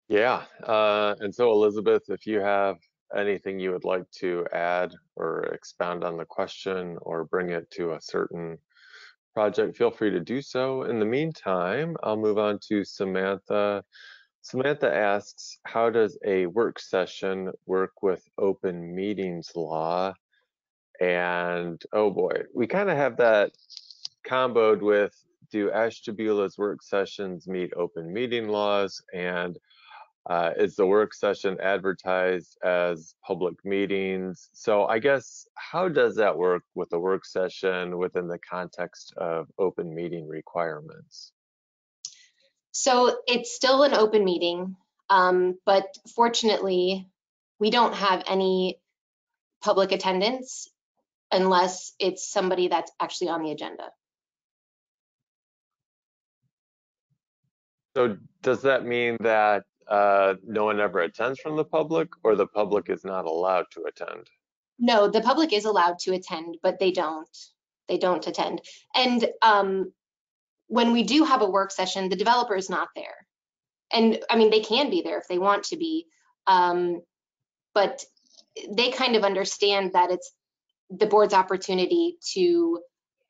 Yeah, and so Elizabeth, if you have anything you would like to add or expound on the question or bring it to a certain project, feel free to do so. In the meantime, I'll move on to Samantha. Samantha asks, how does a work session work with open meetings law? And oh boy, we kind of have that comboed with, do Ashtabula's work sessions meet open meeting laws? And is the work session advertised as public meetings? So I guess, how does that work with a work session within the context of open meeting requirements?
So it's still an open meeting, but fortunately, we don't have any public attendance unless it's somebody that's actually on the agenda.
So does that mean that no one ever attends from the public, or the public is not allowed to attend?
No, the public is allowed to attend, but they don't attend. And when we do have a work session, the developer is not there. And I mean, they can be there if they want to be, but they kind of understand that it's the board's opportunity to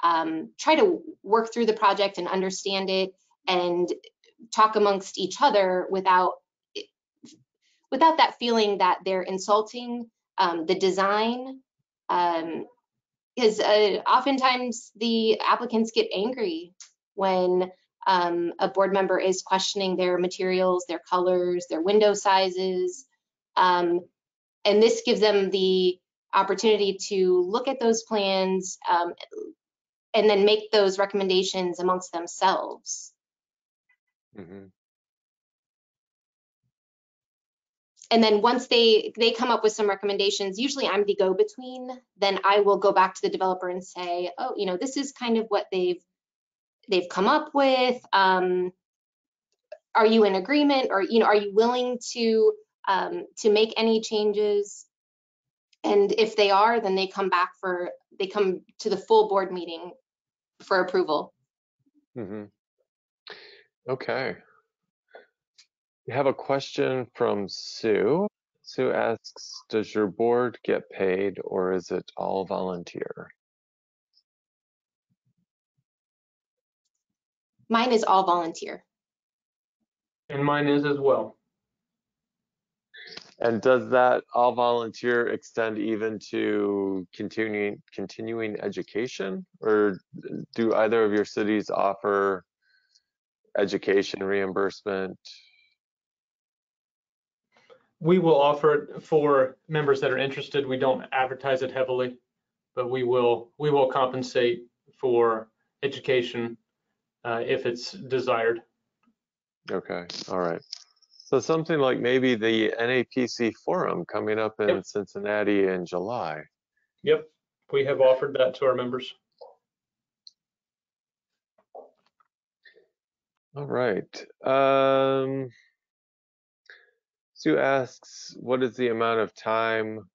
try to work through the project and understand it and talk amongst each other without that feeling that they're insulting the design. Because oftentimes the applicants get angry when a board member is questioning their materials, their colors, their window sizes. And this gives them the opportunity to look at those plans and then make those recommendations amongst themselves.
Mm-hmm.
And then once they come up with some recommendations, usually I'm the go-between, then I will go back to the developer and say, oh, you know, this is kind of what they've come up with. Are you in agreement, or, you know, are you willing to make any changes? And if they are, then they come to the full board meeting for approval.
Mm-hmm. Okay. We have a question from Sue. Sue asks, does your board get paid, or is it all volunteer?
Mine is all volunteer.
And mine is as well.
And does that all volunteer extend even to continuing education, or do either of your cities offer education reimbursement?
We will offer it for members that are interested. We don't advertise it heavily, but we will compensate for education if it's desired.
Okay, all right. So something like maybe the NAPC forum coming up in
Yep.
Cincinnati in July.
Yep, we have offered that to our members.
All right. Sue asks, what is the amount of time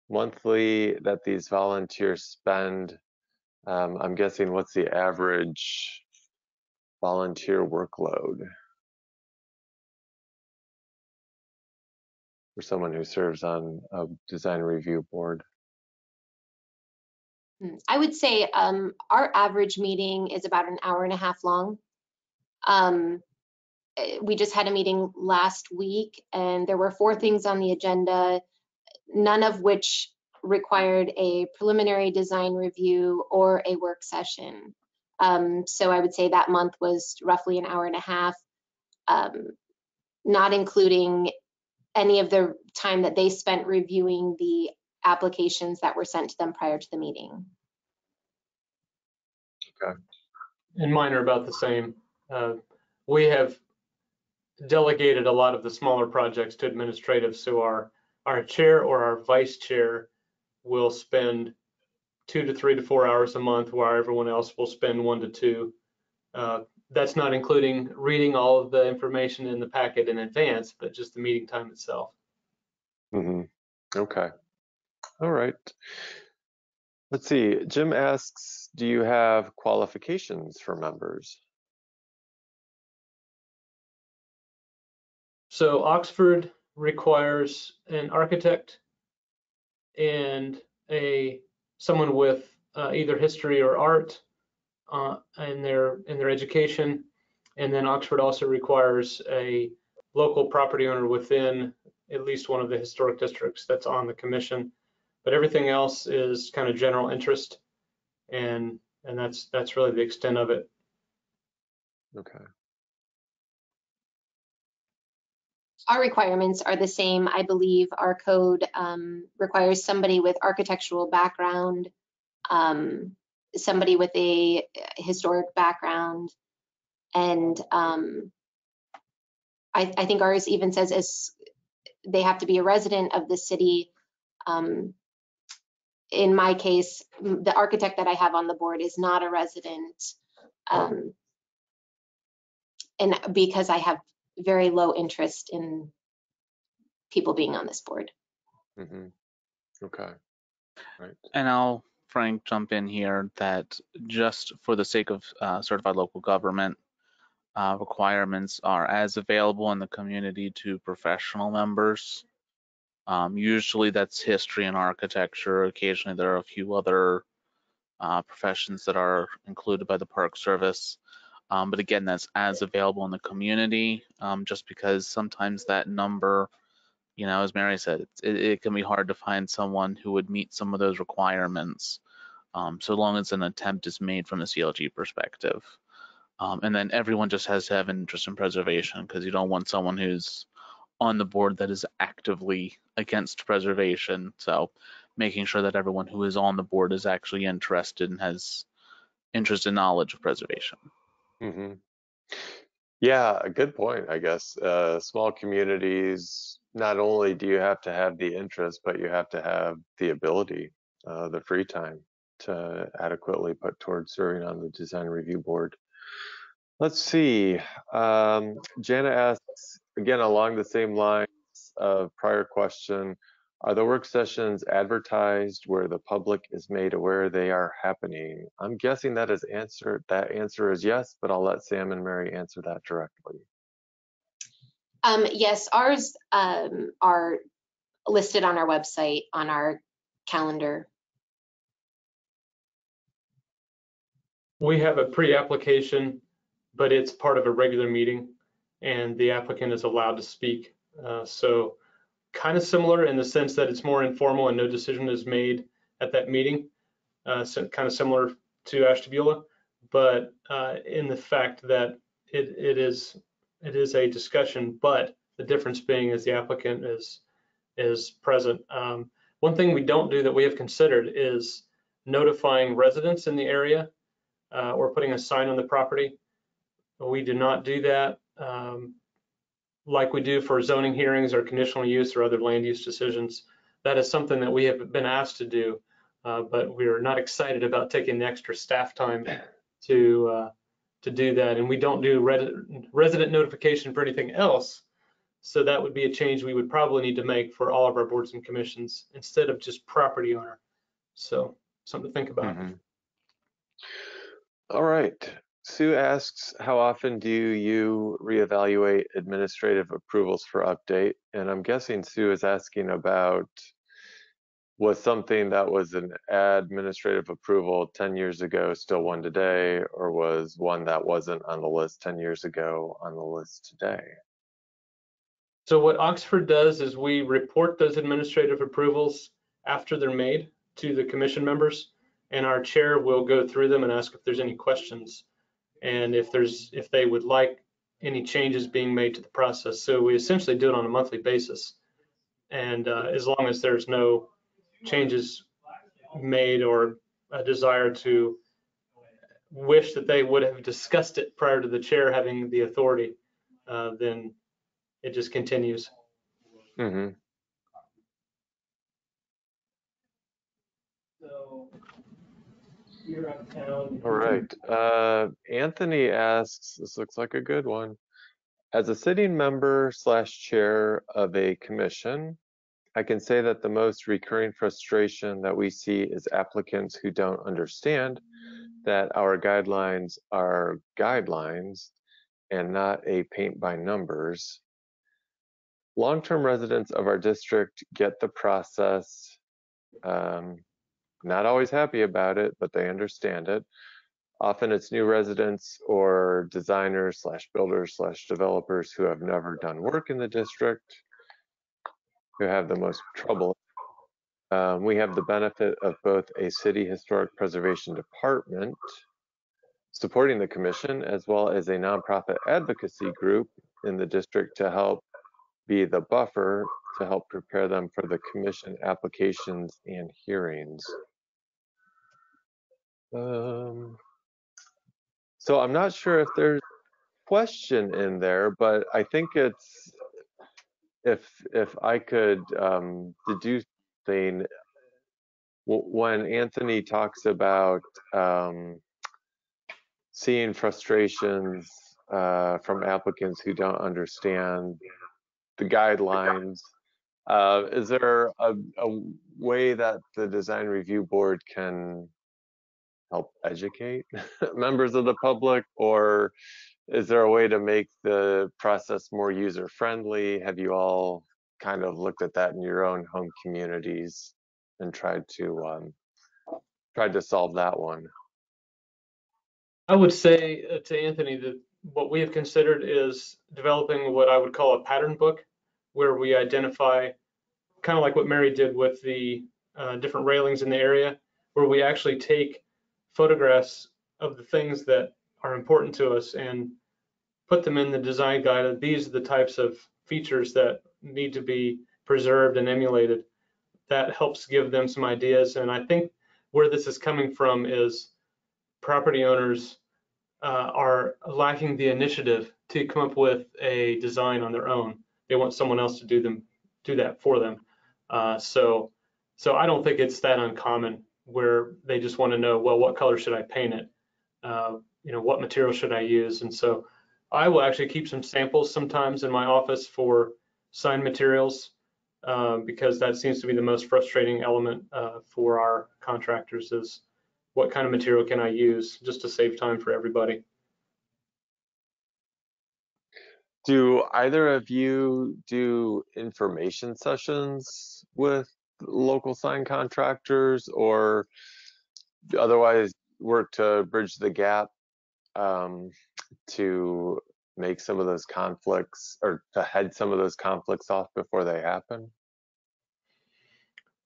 monthly that these volunteers spend? I'm guessing, what's the average volunteer workload for someone who serves on a design review board?
I would say our average meeting is about an hour and a half long. We just had a meeting last week, and there were 4 things on the agenda, none of which required a preliminary design review or a work session. So I would say that month was roughly an hour and a half, not including any of the time that they spent reviewing the applications that were sent to them prior to the meeting.
Okay.
And mine are about the same. We have delegated a lot of the smaller projects to administrative, so our chair or our vice chair will spend 2 to 3 to 4 hours a month, while everyone else will spend 1 to 2. That's not including reading all of the information in the packet in advance, but just the meeting time itself.
Mm-hmm. Okay. All right. Let's see. Jim asks, do you have qualifications for members?
So Oxford requires an architect and someone with either history or art in their education. And then Oxford also requires a local property owner within at least one of the historic districts that's on the commission. But everything else is kind of general interest, and that's really the extent of it.
Okay.
Our requirements are the same. I believe our code requires somebody with architectural background, somebody with a historic background, and I think ours even says as they have to be a resident of the city. In my case, the architect that I have on the board is not a resident, and because I have very low interest in people being on this board.
Mm-hmm. Okay. Right.
And I'll, Frank, jump in here that just for the sake of certified local government, requirements are as available in the community to professional members. Usually that's history and architecture. Occasionally there are a few other professions that are included by the Park Service. But again, that's as available in the community, just because sometimes that number, you know, as Mary said, it can be hard to find someone who would meet some of those requirements, so long as an attempt is made from the CLG perspective. And then everyone just has to have an interest in preservation, because you don't want someone who's on the board that is actively against preservation. So making sure that everyone who is on the board is actually interested and has interest and knowledge of preservation.
Mm-hmm. Yeah, a good point, I guess. Small communities, not only do you have to have the interest, but you have to have the ability, the free time to adequately put towards serving on the design review board. Let's see. Jana asks, again, along the same lines of prior question, are the work sessions advertised where the public is made aware they are happening? I'm guessing that answer is yes, but I'll let Sam and Mary answer that directly.
Yes, ours are listed on our website, on our calendar.
We have a pre-application, but it's part of a regular meeting, and the applicant is allowed to speak. So kind of similar in the sense that it's more informal and no decision is made at that meeting. So kind of similar to Ashtabula, but in the fact that it is a discussion, but the difference being is the applicant is present. One thing we don't do that we have considered is notifying residents in the area or putting a sign on the property. We do not do that like we do for zoning hearings or conditional use or other land use decisions. That is something that we have been asked to do, but we're not excited about taking the extra staff time to do that. And we don't do resident notification for anything else. So that would be a change we would probably need to make for all of our boards and commissions instead of just property owner. So something to think about.
Mm-hmm. All right. Sue asks, how often do you reevaluate administrative approvals for update? And I'm guessing Sue is asking about, was something that was an administrative approval 10 years ago still one today, or was one that wasn't on the list 10 years ago on the list today?
So what Oxford does is we report those administrative approvals after they're made to the commission members, and our chair will go through them and ask if there's any questions and if they would like any changes being made to the process. So we essentially do it on a monthly basis, and as long as there's no changes made or a desire to wish that they would have discussed it prior to the chair having the authority, then it just continues.
Mm-hmm.
So you're out of town.
All right. Anthony asks, this looks like a good one. As a sitting member / chair of a commission, I can say that the most recurring frustration that we see is applicants who don't understand that our guidelines are guidelines and not a paint by numbers. long-term residents of our district get the process. Not always happy about it, but they understand it. Often it's new residents or designers slash builders slash developers who have never done work in the district who have the most trouble. We have the benefit of both a city historic preservation department supporting the commission, as well as a nonprofit advocacy group in the district to help be the buffer to help prepare them for the commission applications and hearings. So I'm not sure if there's a question in there, but I think it's, if I could deduce thing, when Anthony talks about seeing frustrations from applicants who don't understand the guidelines, is there a way that the design review board can help educate members of the public, or is there a way to make the process more user friendly? Have you all kind of looked at that in your own home communities and tried to solve that one?
I would say to Anthony that what we have considered is developing what I would call a pattern book, where we identify, kind of like what Mary did with the different railings in the area, where we actually take photographs of the things that are important to us and put them in the design guide. These are the types of features that need to be preserved and emulated. That helps give them some ideas. And I think where this is coming from is property owners are lacking the initiative to come up with a design on their own. They want someone else to do that for them. So I don't think it's that uncommon where they just want to know, well, what color should I paint it? What material should I use? And so I will actually keep some samples sometimes in my office for sign materials, because that seems to be the most frustrating element for our contractors, is what kind of material can I use just to save time for everybody.
Do either of you do information sessions with local sign contractors, or otherwise work to bridge the gap to make some of those conflicts, or to head some of those conflicts off before they happen?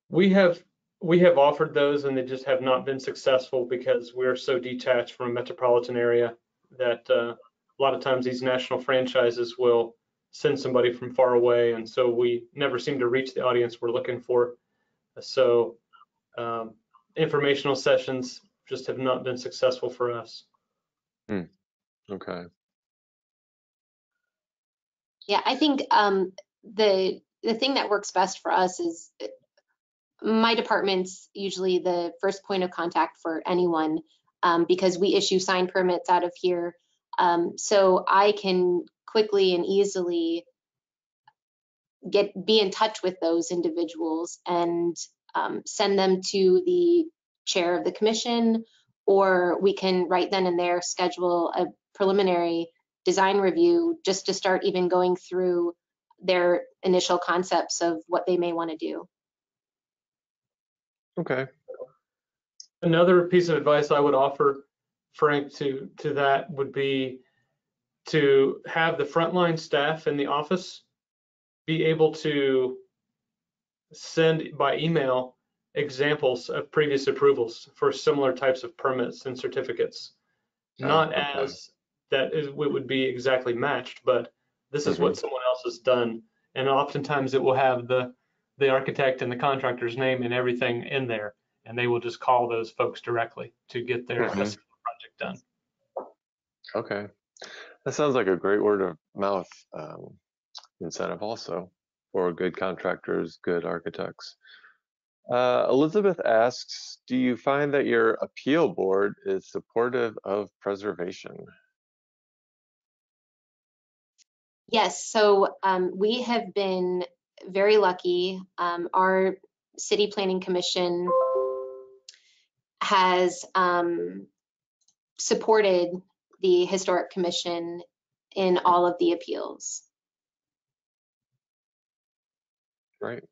We have offered those, and they just have not been successful because we're so detached from a metropolitan area that a lot of times these national franchises will send somebody from far away, and so we never seem to reach the audience we're looking for. So informational sessions just have not been successful for us.
Okay.
Yeah, I think the thing that works best for us is, my department's usually the first point of contact for anyone, because we issue sign permits out of here. So I can quickly and easily be in touch with those individuals and send them to the chair of the commission, or we can right then and there schedule a preliminary design review just to start even going through their initial concepts of what they may want to do.
Okay.
Another piece of advice I would offer, Frank, to that would be to have the frontline staff in the office be able to send by email examples of previous approvals for similar types of permits and certificates. Not
okay.
as that it would be exactly matched, but this is what someone else has done. And oftentimes it will have the architect and the contractor's name and everything in there, and they will just call those folks directly to get their project done.
Okay. That sounds like a great word of mouth incentive also for good contractors, good architects. Elizabeth asks, do you find that your appeal board is supportive of preservation?
Yes, so we have been very lucky. Our city planning commission has supported the historic commission in all of the appeals.
Right.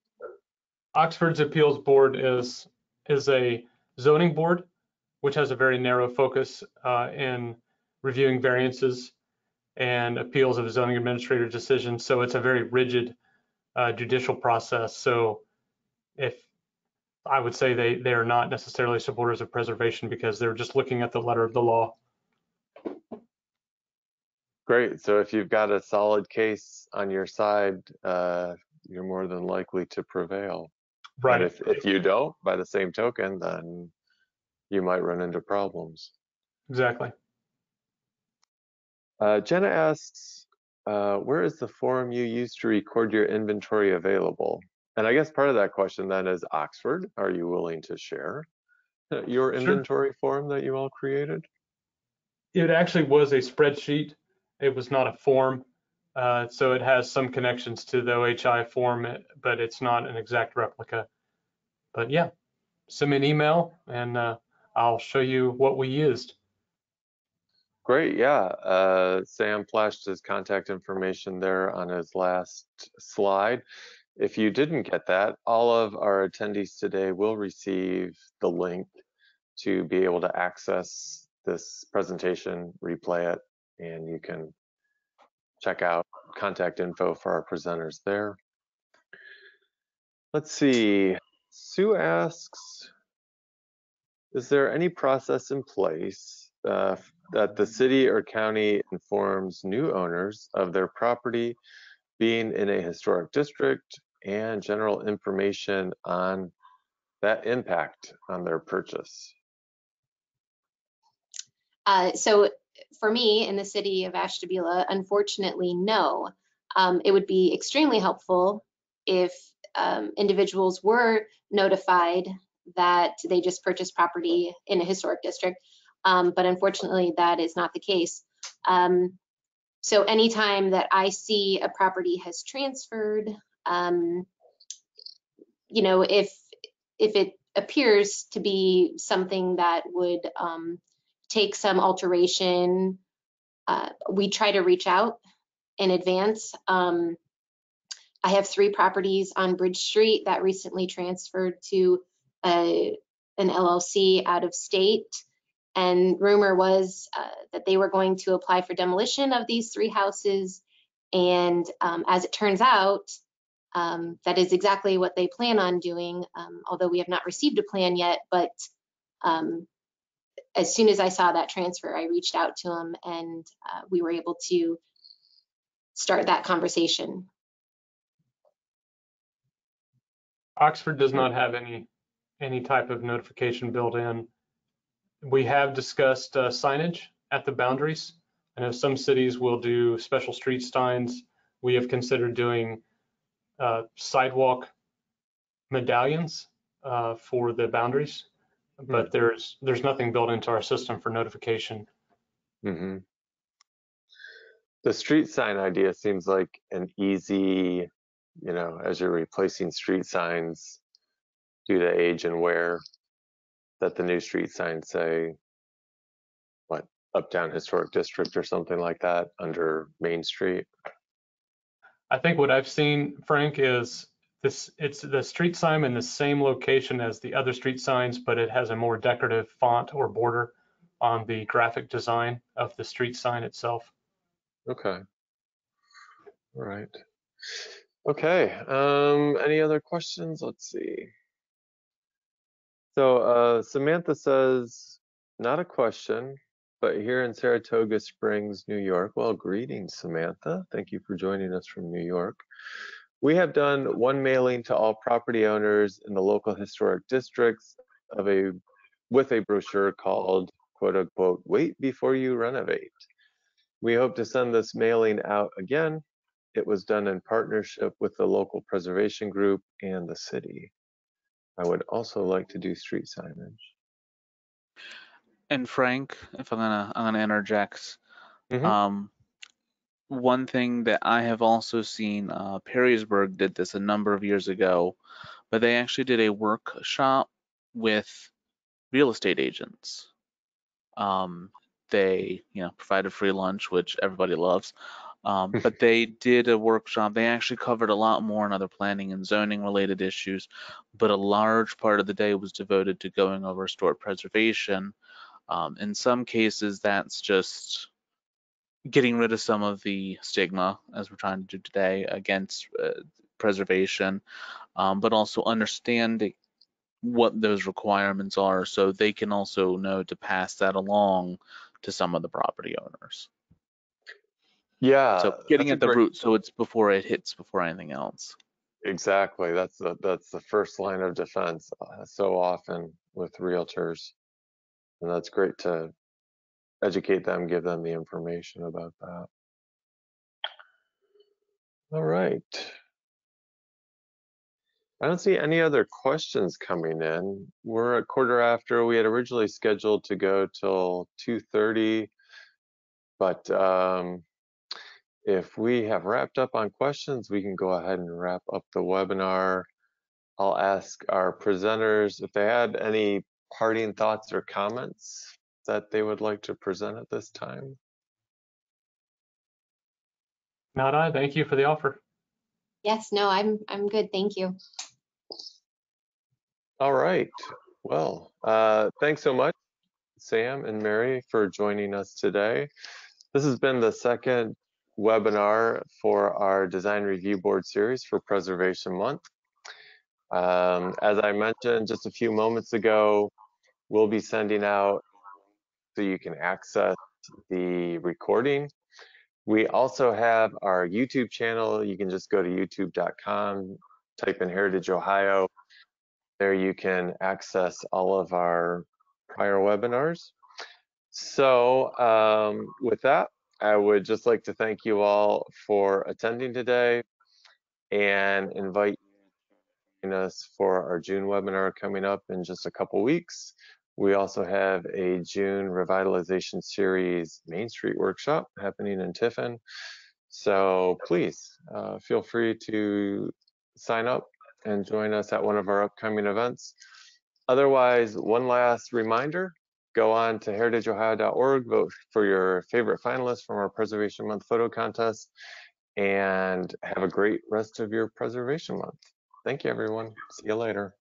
Oxford's appeals board is a zoning board, which has a very narrow focus in reviewing variances and appeals of zoning administrator decisions. So it's a very rigid judicial process. So if I would say they are not necessarily supporters of preservation because they're just looking at the letter of the law.
Great. So if you've got a solid case on your side, you're more than likely to prevail.
Right.
And if you don't, by the same token, then you might run into problems.
Exactly.
Jenna asks, where is the form you use to record your inventory available? And I guess part of that question then is Oxford. Are you willing to share your inventory form that you all created?
It actually was a spreadsheet. It was not a form. So it has some connections to the OHI form, but it's not an exact replica. But yeah, send me an email and I'll show you what we used.
Great, yeah. Sam flashed his contact information there on his last slide. If you didn't get that, all of our attendees today will receive the link to be able to access this presentation, replay it, and you can check out contact info for our presenters there. Let's see, Sue asks, is there any process in place that the city or county informs new owners of their property being in a historic district and general information on that impact on their purchase?
So for me in the city of Ashtabula, unfortunately, no. It would be extremely helpful if individuals were notified that they just purchased property in a historic district, but unfortunately that is not the case. So anytime that I see a property has transferred, you know, if it appears to be something that would take some alteration, we try to reach out in advance. I have 3 properties on Bridge Street that recently transferred to an LLC out of state. And rumor was that they were going to apply for demolition of these 3 houses. And as it turns out, that is exactly what they plan on doing, although we have not received a plan yet. But as soon as I saw that transfer, I reached out to them and we were able to start that conversation.
Oxford does not have any type of notification built in. We have discussed signage at the boundaries. I know some cities will do special street signs. We have considered doing sidewalk medallions for the boundaries, but there's nothing built into our system for notification.
Mm-hmm. The street sign idea seems like an easy, you know, as you're replacing street signs due to age and wear, that the new street signs say, what, Uptown Historic District or something like that under Main Street.
I think what I've seen, Frank, is it's the street sign in the same location as the other street signs, but it has a more decorative font or border on the graphic design of the street sign itself.
Okay. All right. Okay. Any other questions? Let's see. So Samantha says, not a question, but here in Saratoga Springs, New York. Well, greetings, Samantha. Thank you for joining us from New York. We have done one mailing to all property owners in the local historic districts with a brochure called, quote unquote, wait before you renovate. We hope to send this mailing out again. It was done in partnership with the local preservation group and the city. I would also like to do street signage.
And Frank, if I'm gonna interject,
Mm-hmm.
one thing that I have also seen, Perrysburg did this a number of years ago, but they actually did a workshop with real estate agents. They, provided free lunch, which everybody loves. But they did a workshop. They actually covered a lot more on other planning and zoning related issues, but a large part of the day was devoted to going over historic preservation. In some cases, that's just getting rid of some of the stigma, as we're trying to do today, against preservation, but also understanding what those requirements are so they can also know to pass that along to some of the property owners.
Yeah,
So getting
that's a
at the
great,
root, so it's before it hits before anything else.
exactly. That's the first line of defense so often with realtors. And that's great to educate them, give them the information about that. All right. I don't see any other questions coming in. We're a quarter after. We had originally scheduled to go till 2:30, but if we have wrapped up on questions, we can go ahead and wrap up the webinar. I'll ask our presenters if they had any parting thoughts or comments that they would like to present at this time.
Not I. Thank you for the offer.
Yes, no, I'm good. Thank you.
All right. Well, thanks so much, Sam and Mary, for joining us today. This has been the second webinar for our Design Review Board series for Preservation Month. As I mentioned just a few moments ago, we'll be sending out so you can access the recording. We also have our YouTube channel. You can just go to youtube.com, type in Heritage Ohio. There you can access all of our prior webinars. So with that, I would just like to thank you all for attending today and invite you to join us for our June webinar coming up in just a couple weeks. We also have a June Revitalization Series Main Street workshop happening in Tiffin. So please feel free to sign up and join us at one of our upcoming events. Otherwise, one last reminder, go on to heritageohio.org, vote for your favorite finalists from our Preservation Month photo contest, and have a great rest of your Preservation Month. Thank you, everyone. See you later.